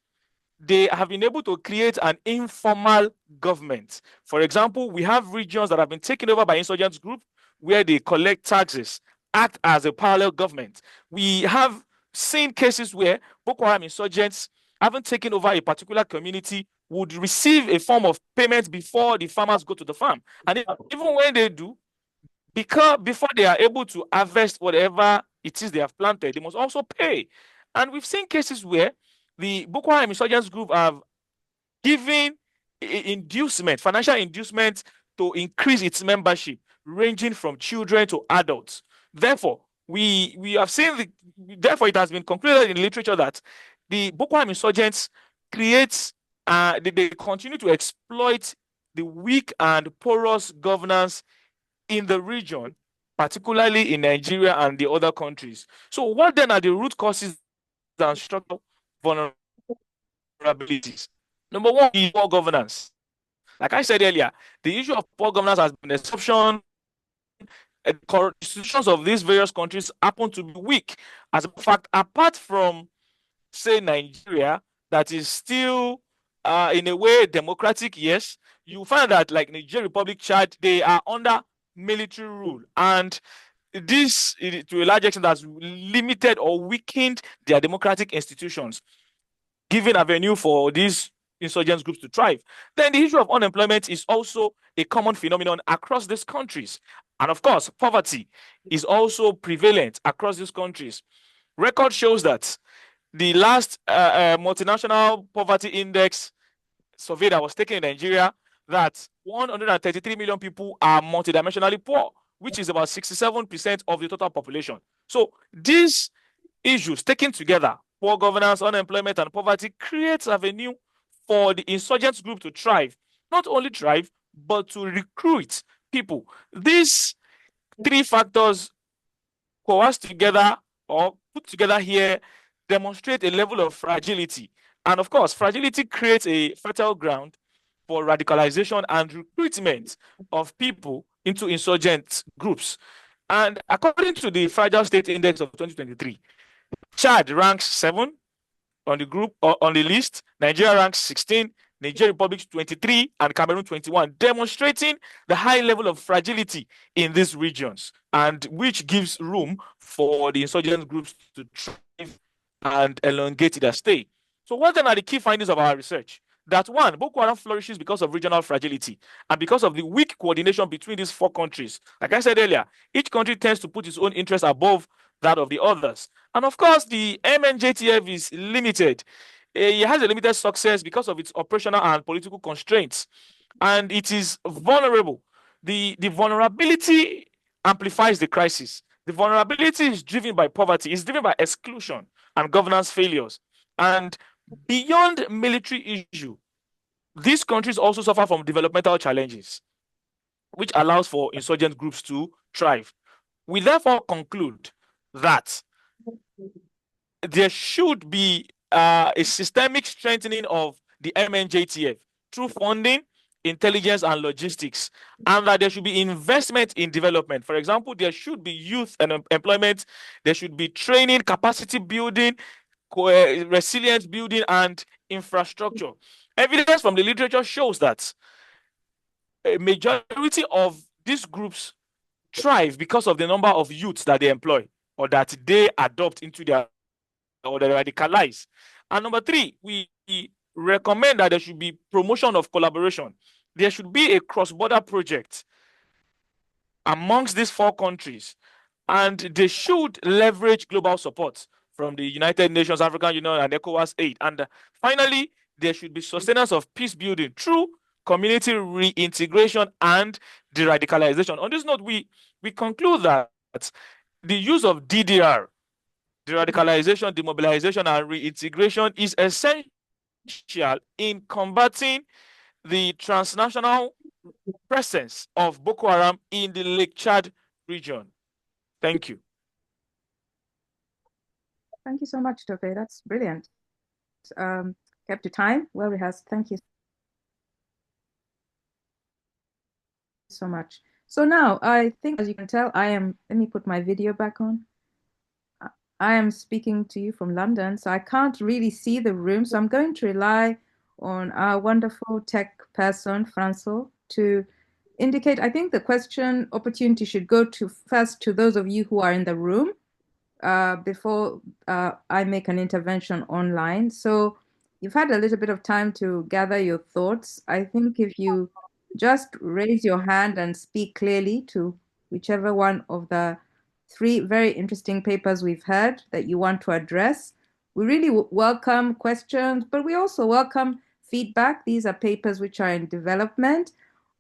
they have been able to create an informal government. For example, we have regions that have been taken over by insurgents group where they collect taxes, act as a parallel government. We have seen cases where Boko Haram insurgents, having taken over a particular community, would receive a form of payment before the farmers go to the farm. And even when they do, because before they are able to harvest whatever it is they have planted, they must also pay. And we've seen cases where the Boko Haram insurgents group have given inducement, financial inducement to increase its membership, ranging from children to adults. Therefore, we have seen therefore it has been concluded in literature that the Boko Haram insurgents create they continue to exploit the weak and porous governance in the region, particularly in Nigeria and the other countries. So what then are the root causes and structural vulnerabilities? Number one is poor governance. Like I said earlier, the issue of poor governance has been an exception. Constitutions of these various countries happen to be weak. As a fact, apart from, say, Nigeria, that is still, in a way, democratic, yes, you find that, like Nigeria, Republic, Chad, they are under military rule. And this, to a large extent, has limited or weakened their democratic institutions, giving avenue for these insurgent groups to thrive. Then the issue of unemployment is also a common phenomenon across these countries. And of course, poverty is also prevalent across these countries. Record shows that the last multinational poverty index survey that was taken in Nigeria, that 133 million people are multidimensionally poor, which is about 67% of the total population. So these issues taken together, poor governance, unemployment, and poverty, creates avenue for the insurgent group to thrive. Not only thrive, but to recruit people. These three factors coerced together or put together here demonstrate a level of fragility. And of course, fragility creates a fertile ground for radicalization and recruitment of people into insurgent groups. And according to the Fragile State Index of 2023, Chad ranks 7 on the group or on the list, Nigeria ranks 16, Nigeria Republic 23, and Cameroon 21, demonstrating the high level of fragility in these regions, and which gives room for the insurgent groups to thrive and elongate their stay. So what then are the key findings of our research? That one, Boko Haram flourishes because of regional fragility and because of the weak coordination between these four countries. Like I said earlier, each country tends to put its own interests above that of the others. And of course, the MNJTF is limited. It has a limited success because of its operational and political constraints, and it is vulnerable. The vulnerability amplifies the crisis. The vulnerability is driven by poverty, it's driven by exclusion and governance failures. And beyond military issue, these countries also suffer from developmental challenges, which allows for insurgent groups to thrive. We therefore conclude that there should be a systemic strengthening of the MNJTF through funding, intelligence, and logistics, and that there should be investment in development. For example, there should be youth and employment, there should be training, capacity building, resilience building, and infrastructure. Evidence from the literature shows that a majority of these groups thrive because of the number of youths that they employ or that they adopt into their or they radicalize. And number three, we recommend that there should be promotion of collaboration. There should be a cross-border project amongst these 4 countries, and they should leverage global support from the United Nations, African Union, and ECOWAS aid. And finally, there should be sustenance of peace building through community reintegration and de-radicalization. On this note, we conclude that the use of DDR, de-radicalization, demobilization, and reintegration, is essential in combating the transnational presence of Boko Haram in the Lake Chad region. Thank you. Thank you so much, Tope. That's brilliant. Kept to time, well rehearsed. Thank you so much. So now I think, as you can tell, let me put my video back on. I am speaking to you from London, so I can't really see the room. So I'm going to rely on our wonderful tech person, Franco, to indicate. I think the question opportunity should go to first to those of you who are in the room before I make an intervention online. So you've had a little bit of time to gather your thoughts. I think if you just raise your hand and speak clearly to whichever one of the 3 very interesting papers we've heard that you want to address. We really welcome questions, but we also welcome feedback. These are papers which are in development,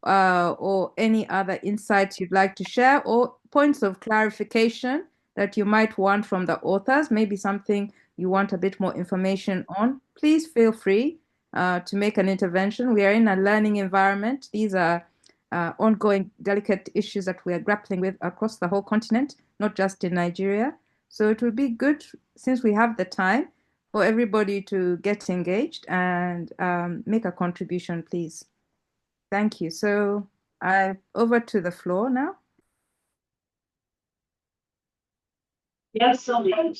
or any other insights you'd like to share, or points of clarification that you might want from the authors, maybe something you want a bit more information on. Please feel free to make an intervention. We are in a learning environment. These are ongoing delicate issues that we are grappling with across the whole continent, not just in Nigeria. So it would be good, since we have the time, for everybody to get engaged and make a contribution, please. Thank you. So over to the floor now. Yes, okay,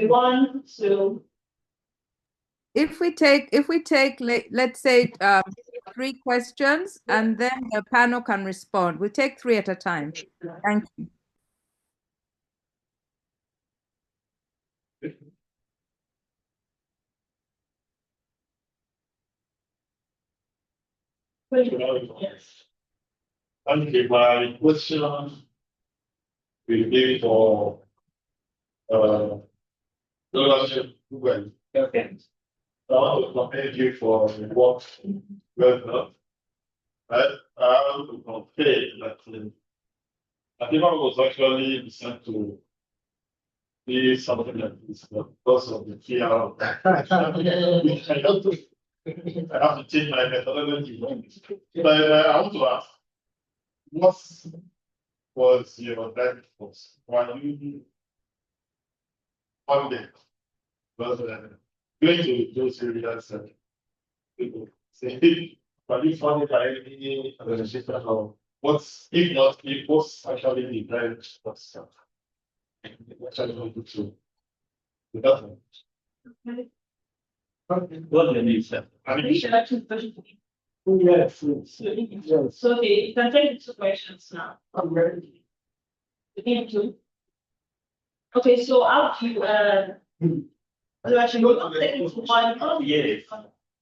1, 2. If we take let's say 3 questions, and then the panel can respond. We'll take 3 at a time. Thank you. Yes. Okay, my question will be for scholarship students. Okay. I want to commend you for the work well done. Right? I want to compare that I think I was actually sent to be something like this because of the fear of that. I have to change my methodology. But I want to ask, what was your driving force? Why you one day? Because going to those areas, people say, but you found it any organization or what's, if not, if what's actually the driving force? Actually, going to the government. What do you say? Yes. So okay, you can take the 2 questions now. I'm ready. Thank you. Okay, so how do you actually one? Yes.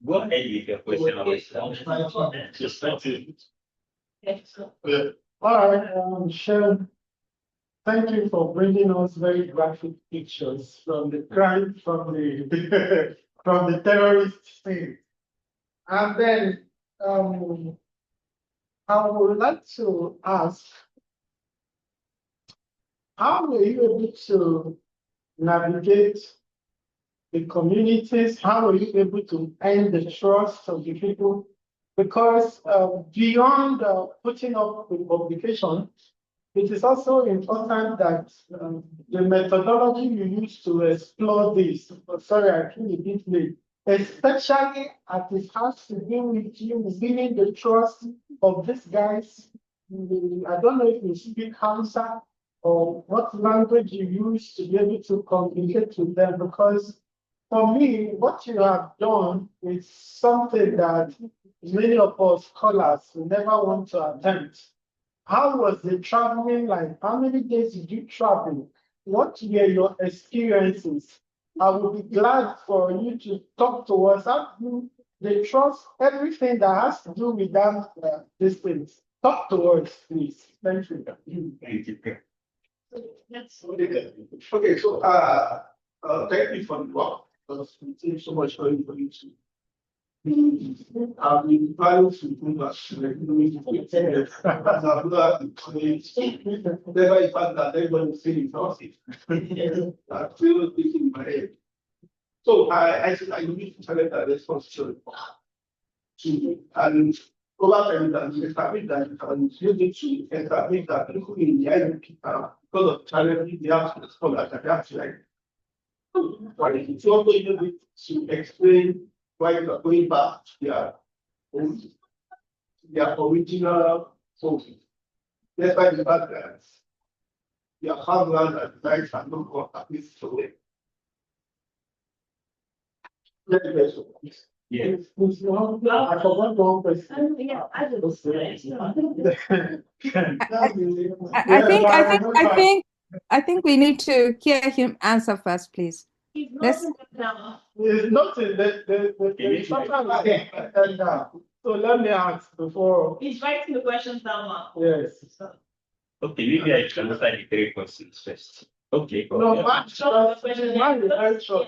Go ahead with your question. Just thank you. Okay, so Yeah. All right, Sharon, thank you for bringing us very graphic pictures from the crime, from the from the terrorist scene. And then I would like to ask, how were you able to navigate the communities? How were you able to earn the trust of the people? Because beyond putting up with publication, it is also important that the methodology you use to explore this, sorry, I feel a bit late, especially as it has to do with you winning the trust of these guys. I don't know if you speak Hausa or what language you use to be able to communicate with them, because for me, what you have done is something that many of us scholars will never want to attempt. How was the traveling like? How many days did you travel? What were your experiences? I will be glad for you to talk to us. They trust everything that has to do with that, these things. Talk to us, please. Thank you. Thank you. Okay, so thank you for the work. Thank you so much for you to. I've been planning to do that. Never in fact that everybody is feeling it. I'm still thinking in my head. So I said I need to challenge that responsibility to and over time that we establish that and use it to establish that people in the IDP because of challenges they have to respond that they have to like. But it's also use it to explain why you are going back to their original sources. Despite the fact that their homeland and rights are not what at least so way. Let me guess. Yes. I forgot one question. I Yeah, I think we need to hear him answer first, please. He's Let's- not now. it's nothing that sometimes I end down. So let me ask before. He's writing the questions down now. Yes. Okay, maybe I can answer the 3 questions first. Okay. No, Yeah. mine is very short.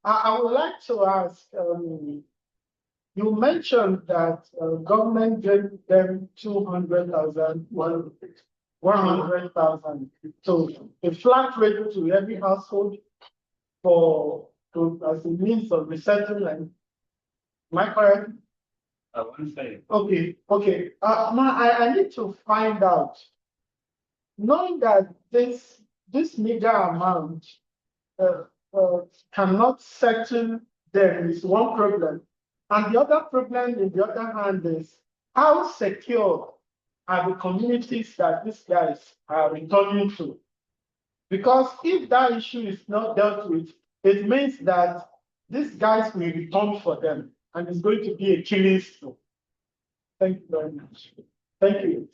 I would like to ask, you mentioned that government gave them 200,000, 100,000 so a flat rate to every household as a means of resettlement. Am I correct? I want to say. Okay. I need to find out. Knowing that this meager amount cannot settle them is one problem. And the other problem, in the other hand, is how secure are the communities that these guys are returning to? Because if that issue is not dealt with, it means that these guys will return for them, and it's going to be a killing stroke. Thank you very much. Thank you.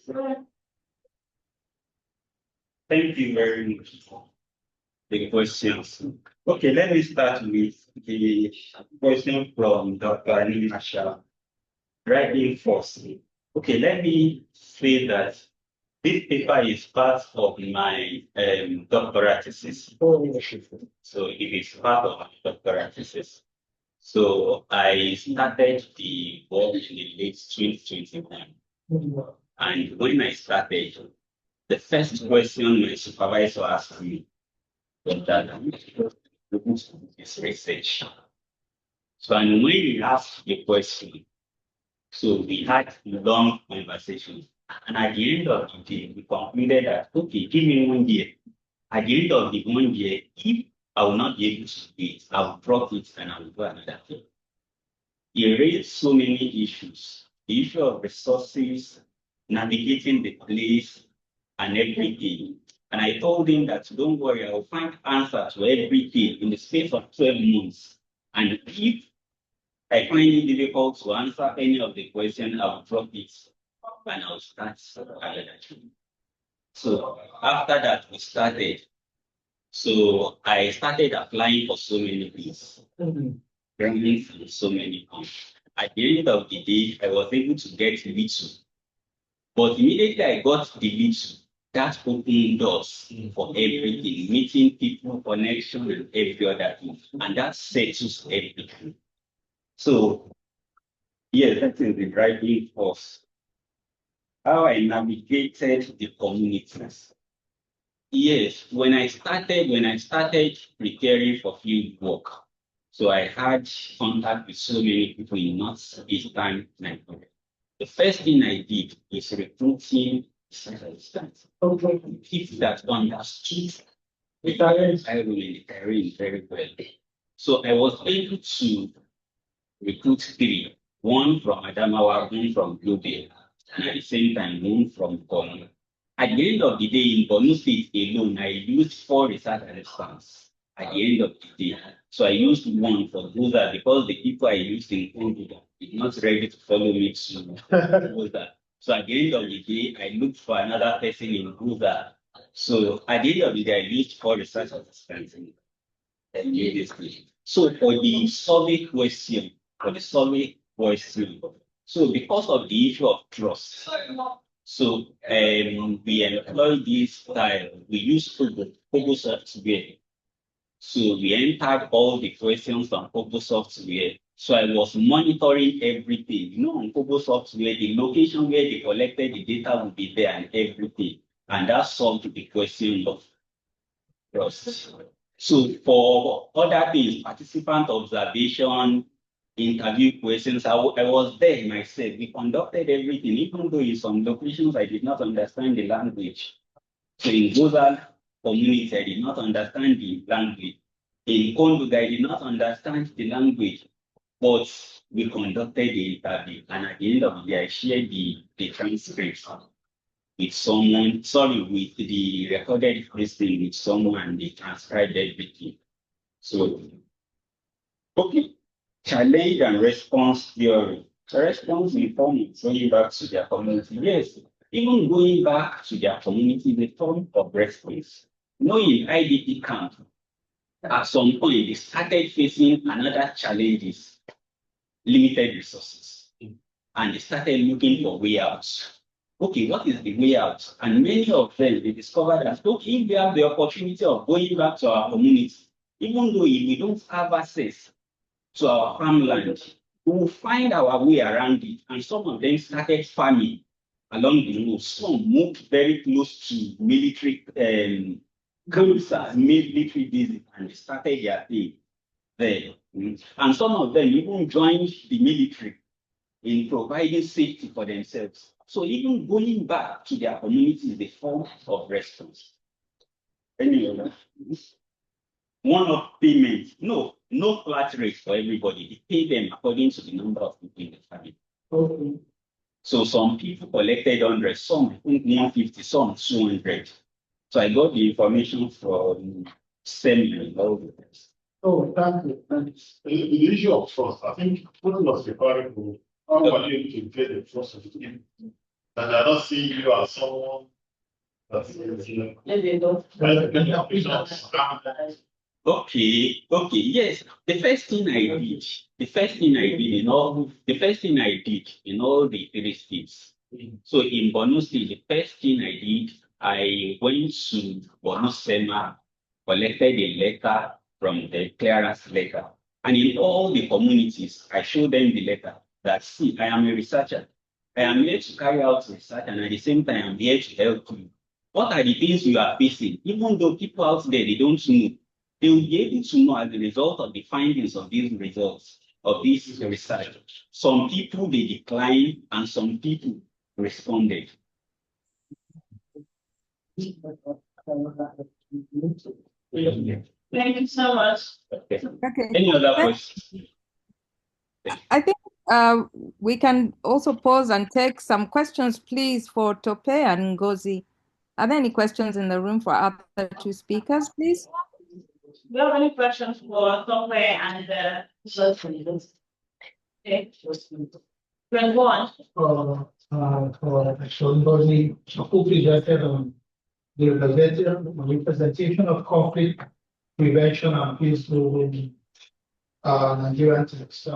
Thank you very much for the questions. Okay, let me start with the question from Dr. Animasha. Writing first. Okay, let me say that this paper is part of my doctoral thesis. So it is part of my doctoral thesis. So I started the work in the late 2021. And when I started, the first question my supervisor asked me was that is research. So and when he asked the question, so we had long conversations. And at the end of the day, we concluded that, okay, give me 1 year. At the end of the 1 year, if I will not be able to do it, I will drop it and I will do another thing. He raised so many issues. The issue of resources, navigating the place, and everything. And I told him that, don't worry, I will find answers to everything in the space of 12 months. And if I find it difficult to answer any of the questions, I will drop it and I'll start another thing. So after that, we started. So I started applying for so many things, bringing from so many things. At the end of the day, I was able to get little. But immediately I got the little, that opened doors for everything, meeting people, connection, and every other thing. And that settles everything. So, yes, that is the driving force. How I navigated the communities. Yes, when I started preparing for field work, so I had contact with so many people in Northeastern Nigeria. The first thing I did is recruiting people that understood the environment very well. So I was able to recruit 3, one from Adamawa, one from Global, and at the same time, one from Ghana. At the end of the day, in Borno State alone, I used 4 research assistants at the end of the day. So I used one for Buddha because the people I used in Congo did not ready to follow me to Buddha. So at the end of the day, I looked for another person in Buddha. So at the end of the day, I used 4 research assistants. immediately. So for the survey question, so because of the issue of trust, so we employ this style. We use Kobo software. So we entered all the questions on Kobo software. So I was monitoring everything. You know, on Kobo software, the location where they collected the data will be there and everything. And that solved the question of trust. So for other things, participant observation, interview questions, I was there myself. We conducted everything, even though in some locations I did not understand the language. So in Gozal community, I did not understand the language. In Congo, I did not understand the language, but we conducted the interview. And at the end of the day, I shared the transcripts with someone, sorry, with the recorded question with someone, and they transcribed everything. So, okay, challenge and response theory. The response informing going back to their community. Yes, even going back to their community is a form of response. Knowing IDP camp, at some point, they started facing another challenges, limited resources, and they started looking for way out. Okay, what is the way out? And many of them, they discovered that, okay, if we have the opportunity of going back to our community, even though we don't have access to our farmland, we will find our way around it. And some of them started farming along the road. Some moved very close to military camps as military bases, and they started their thing there. And some of them even joined the military in providing safety for themselves. So even going back to their community is a form of response. Any other? One of payment. No flat rate for everybody. They pay them according to the number of people in the family. Okay. So some people collected 100, some I think 150, some 200. So I got the information from Semi and all the rest. Oh, thank you. Thanks. The issue of trust, I think one was referring to how are you able to get the trust of the people? And I don't see you as someone that is, They don't. Okay, yes. The first thing I did in all the 3 states. So in Borno State, the first thing I did, I went to Borno Sema, collected a letter from the clearance letter. And in all the communities, I showed them the letter that, see, I am a researcher. I am here to carry out research, and at the same time, I'm here to help you. What are the things you are facing? Even though people out there, they don't know, they will be able to know as a result of the findings of these results, of this research. Some people, they declined, and some people responded. Thank you so much. Okay. Okay. Any other questions? I think we can also pause and take some questions, please, for Tope and Ngozi. Are there any questions in the room for other 2 speakers, please? Do you have any questions for Tope and okay. Then go on. For Ngozi, who presented on the representation of conflict prevention and peace in Nigerian text.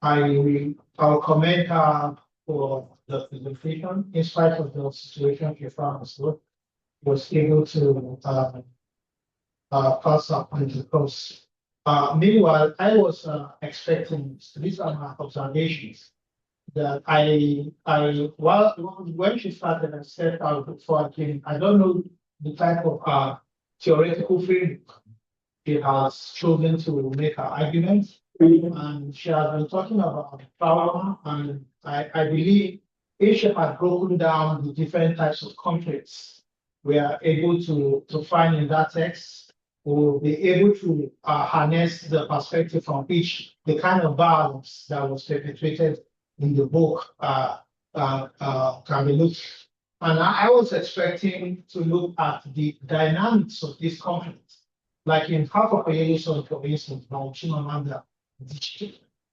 I'll commend her for the presentation. In spite of the situation she found herself, was able to pass up on the course. Meanwhile, I was expecting, these are my observations, that when she started and set out before I came, I don't know the type of theoretical framework she has chosen to make her arguments. And she has been talking about power, and I believe if she had broken down the different types of conflicts we are able to find in that text, we will be able to harness the perspective from which the kind of violence that was perpetrated in the book can be looked. And I was expecting to look at the dynamics of this conflict. Like in half of a for instance, by Chimamanda,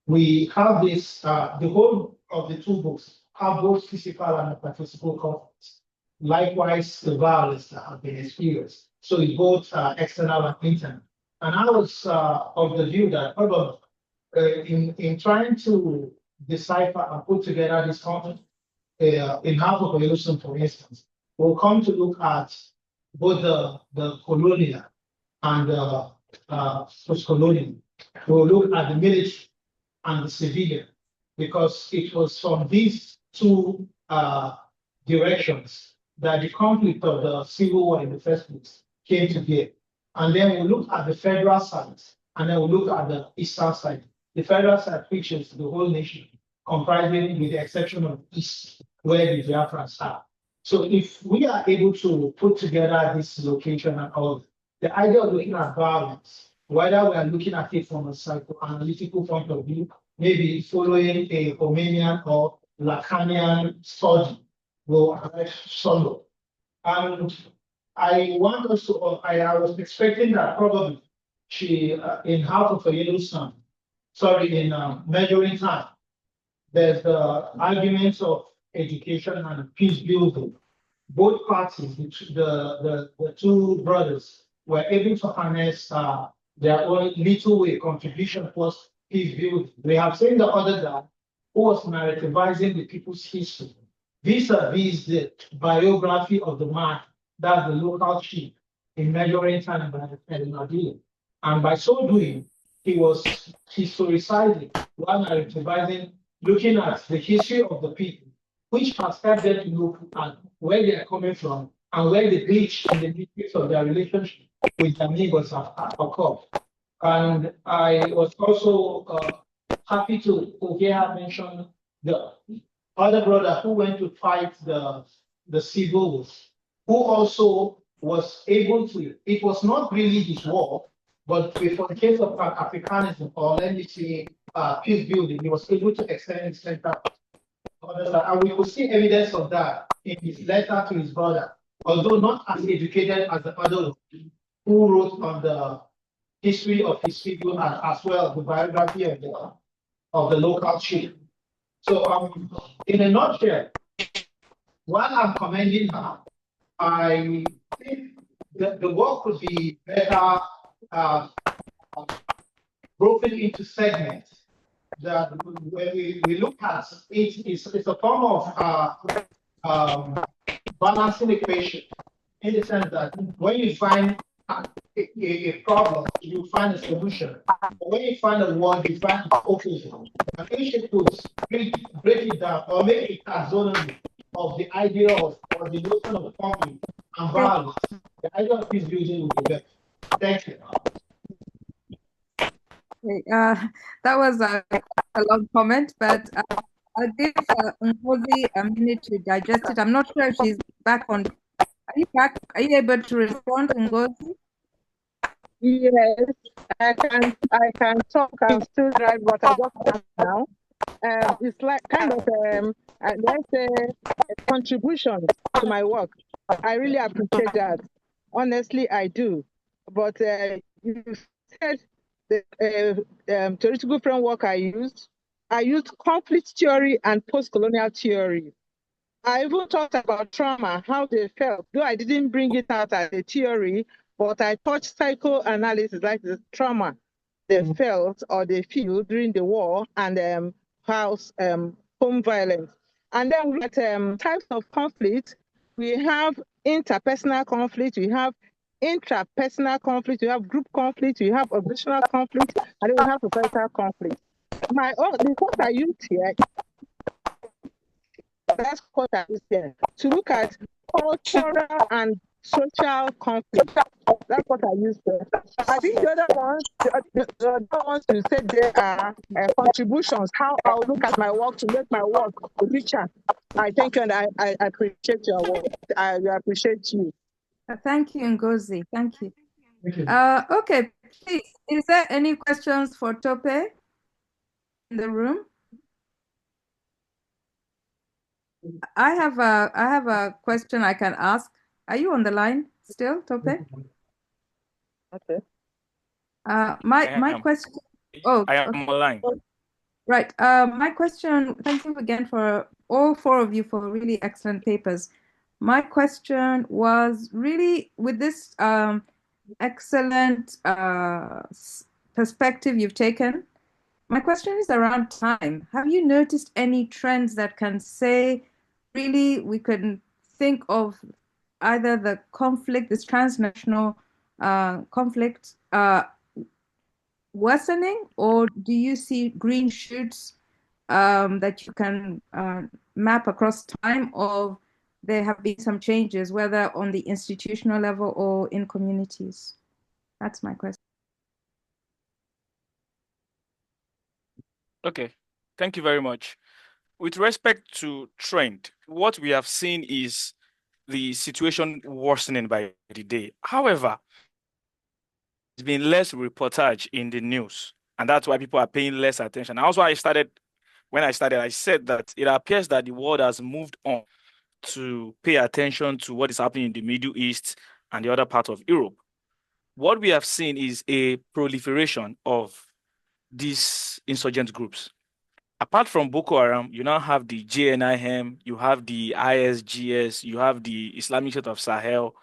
we have this, the whole of the 2 books have both physical and metaphysical conflicts. Likewise, the violence that have been experienced. So it's both external and internal. And I was of the view that probably in trying to decipher and put together this content in half of a solution, for instance, we'll come to look at both the colonial and the post-colonial. We'll look at the military and the civilian, because it was from these two directions that the conflict of the Civil War in the first place came to bear. And then we look at the federal side, and then we look at the eastern side. The federal side features the whole nation, comprising with the exception of East, where the Biafrans are. So if we are able to put together this location and all, the idea of looking at violence, whether we are looking at it from a psychoanalytical point of view, maybe following a Romanian or Lacanian study, will arrive somewhere. And I want us to, I was expecting that probably she, in half of a yellow sun, sorry, in measuring time, there's the arguments of education and peace building. Both parties, the two brothers, were able to harness their own little way contribution towards peace building. We have seen the other guy who was narrativizing the people's history vis-a-vis the biography of the man, that's the local chief in measuring time and Nadia. And by so doing, he was historicizing while narrativizing, looking at the history of the people, which has helped them to look at where they are coming from and where the glitch in the details of their relationship with their neighbors have occurred. And I was also happy to hear her mention the other brother who went to fight the civil war, who also was able to, it was not really his war, but for the case of Africanism, or let me say peace building, he was able to extend his center. And we could see evidence of that in his letter to his brother, although not as educated as the other who wrote on the history of his people and as well as the biography of the local chief. So in a nutshell, while I'm commending her, I think that the work could be better broken into segments. That when we look at it, it's a form of balancing equation, in the sense that when you find a problem, you find a solution. But when you find a word, you find an opposite. And if you could break it down or make a taxonomy of the idea of or the notion of conflict and violence, the idea of peace building will be better. Thank you. Okay, that was a long comment, but I'll give Ngozi a minute to digest it. I'm not sure if she's back on. Are you back? Are you able to respond, Ngozi? Yes, I can talk. I'm still driving, but I just start now. It's like kind of let's say a contribution to my work. I really appreciate that. Honestly, I do. But you said the theoretical framework I used conflict theory and post-colonial theory. I even talked about trauma, how they felt, though I didn't bring it out as a theory, but I touched psychoanalysis, like the trauma they felt or they feel during the war and house home violence. And then we got types of conflict. We have interpersonal conflict, we have intrapersonal conflict, we have group conflict, we have organizational conflict, and then we have societal conflict. The what I used here, that's what I used here, to look at cultural and social conflict. That's what I used there. I think the other ones you said there are contributions, how I'll look at my work to make my work richer. I thank you and I appreciate your work. I appreciate you. Thank you, Ngozi. Thank you. Thank you. Okay, please, is there any questions for Tope in the room? I have a question I can ask. Are you on the line still, Tope? Okay. My question. Oh, I am online. Right. My question, thank you again for all four of you for really excellent papers. My question was really with this excellent perspective you've taken. My question is around time. Have you noticed any trends that can say, really, we could think of either the conflict, this transnational conflict, worsening, or do you see green shoots that you can map across time of there have been some changes, whether on the institutional level or in communities? That's my question. Okay, thank you very much. With respect to trend, what we have seen is the situation worsening by the day. However, there's been less reportage in the news, and that's why people are paying less attention. Also, when I started, I said that it appears that the world has moved on to pay attention to what is happening in the Middle East and the other part of Europe. What we have seen is a proliferation of these insurgent groups. Apart from Boko Haram, you now have the JNIM, you have the ISGS, you have the Islamic State of Sahel,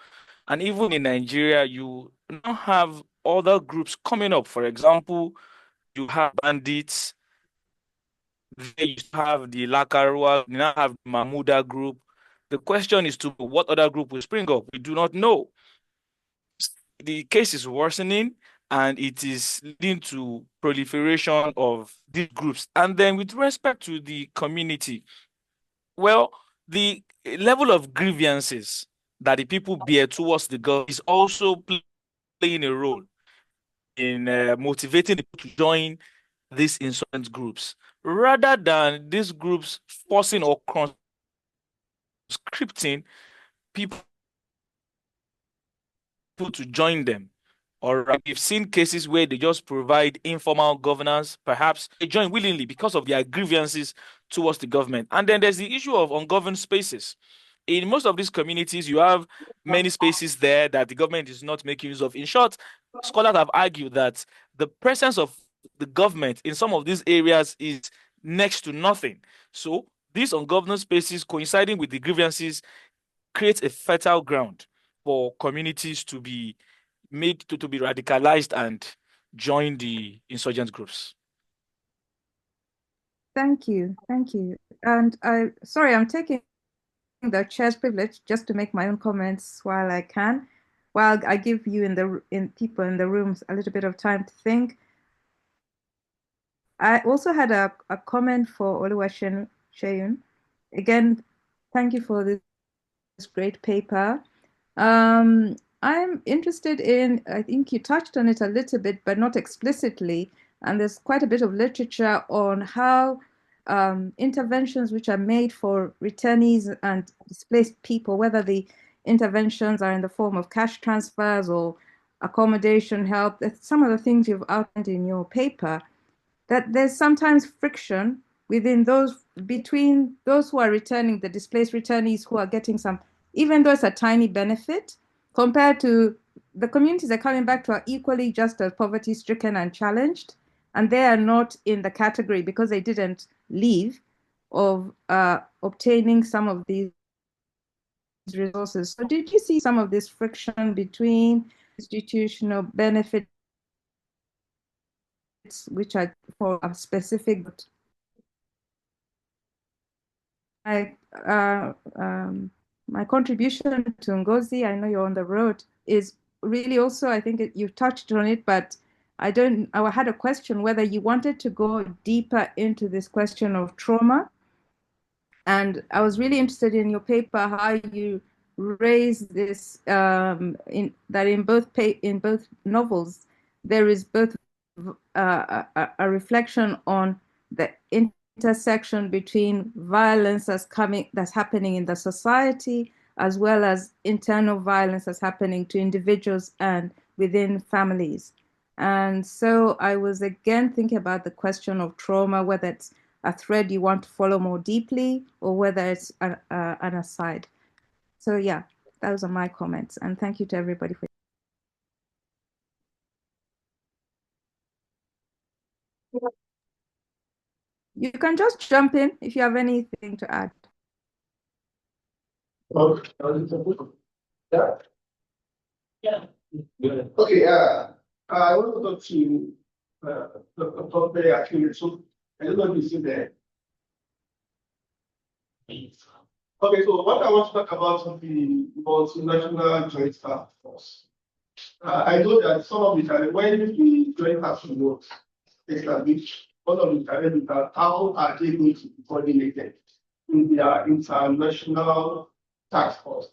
and even in Nigeria, you now have other groups coming up. For example, you have bandits, there you have the Lakarua, you now have the Mahmuda group. The question is to what other group will spring up? We do not know. The case is worsening and it is leading to proliferation of these groups. And then with respect to the community, well, the level of grievances that the people bear towards the government is also playing a role in motivating people to join these insurgent groups, rather than these groups forcing or conscripting people to join them. Or we've seen cases where they just provide informal governance. Perhaps they join willingly because of their grievances towards the government. And then there's the issue of ungoverned spaces. In most of these communities, you have many spaces there that the government is not making use of. In short, scholars have argued that the presence of the government in some of these areas is next to nothing. So these ungoverned spaces coinciding with the grievances creates a fertile ground for communities to be made to be radicalized and join the insurgent groups. Thank you. Thank you. And I'm taking the chair's privilege just to make my own comments while I can, while I give you in people in the rooms a little bit of time to think. I also had a comment for Oluwaseun Sheyun. Again, thank you for this great paper. I'm interested in, I think you touched on it a little bit, but not explicitly. And there's quite a bit of literature on how interventions which are made for returnees and displaced people, whether the interventions are in the form of cash transfers or accommodation help, some of the things you've outlined in your paper, that there's sometimes friction between those who are returning, the displaced returnees who are getting some, even though it's a tiny benefit, compared to the communities that are coming back to are equally just as poverty stricken and challenged, and they are not in the category because they didn't leave of obtaining some of these resources. So did you see some of this friction between institutional benefits which are for a specific I, my contribution to Ngozi, I know you're on the road, is really also, I think you touched on it, but I had a question whether you wanted to go deeper into this question of trauma. And I was really interested in your paper, how you raise this, in both novels, there is both a reflection on the intersection between violence that's happening in the society, as well as internal violence that's happening to individuals and within families. And so I was again thinking about the question of trauma, whether it's a thread you want to follow more deeply or whether it's an aside. So yeah, those are my comments. And thank you to everybody for. You can just jump in if you have anything to add. Okay. Yeah. Okay, I want to talk to Dr. Akili. So I don't know if you see there. Okay, so what I want to talk about is the multinational joint task force. I know that some of the challenge when the joint task force was established, one of the challenges is that how are they going to be coordinated in their international task force?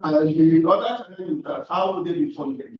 And the other challenge is that how will they be funded?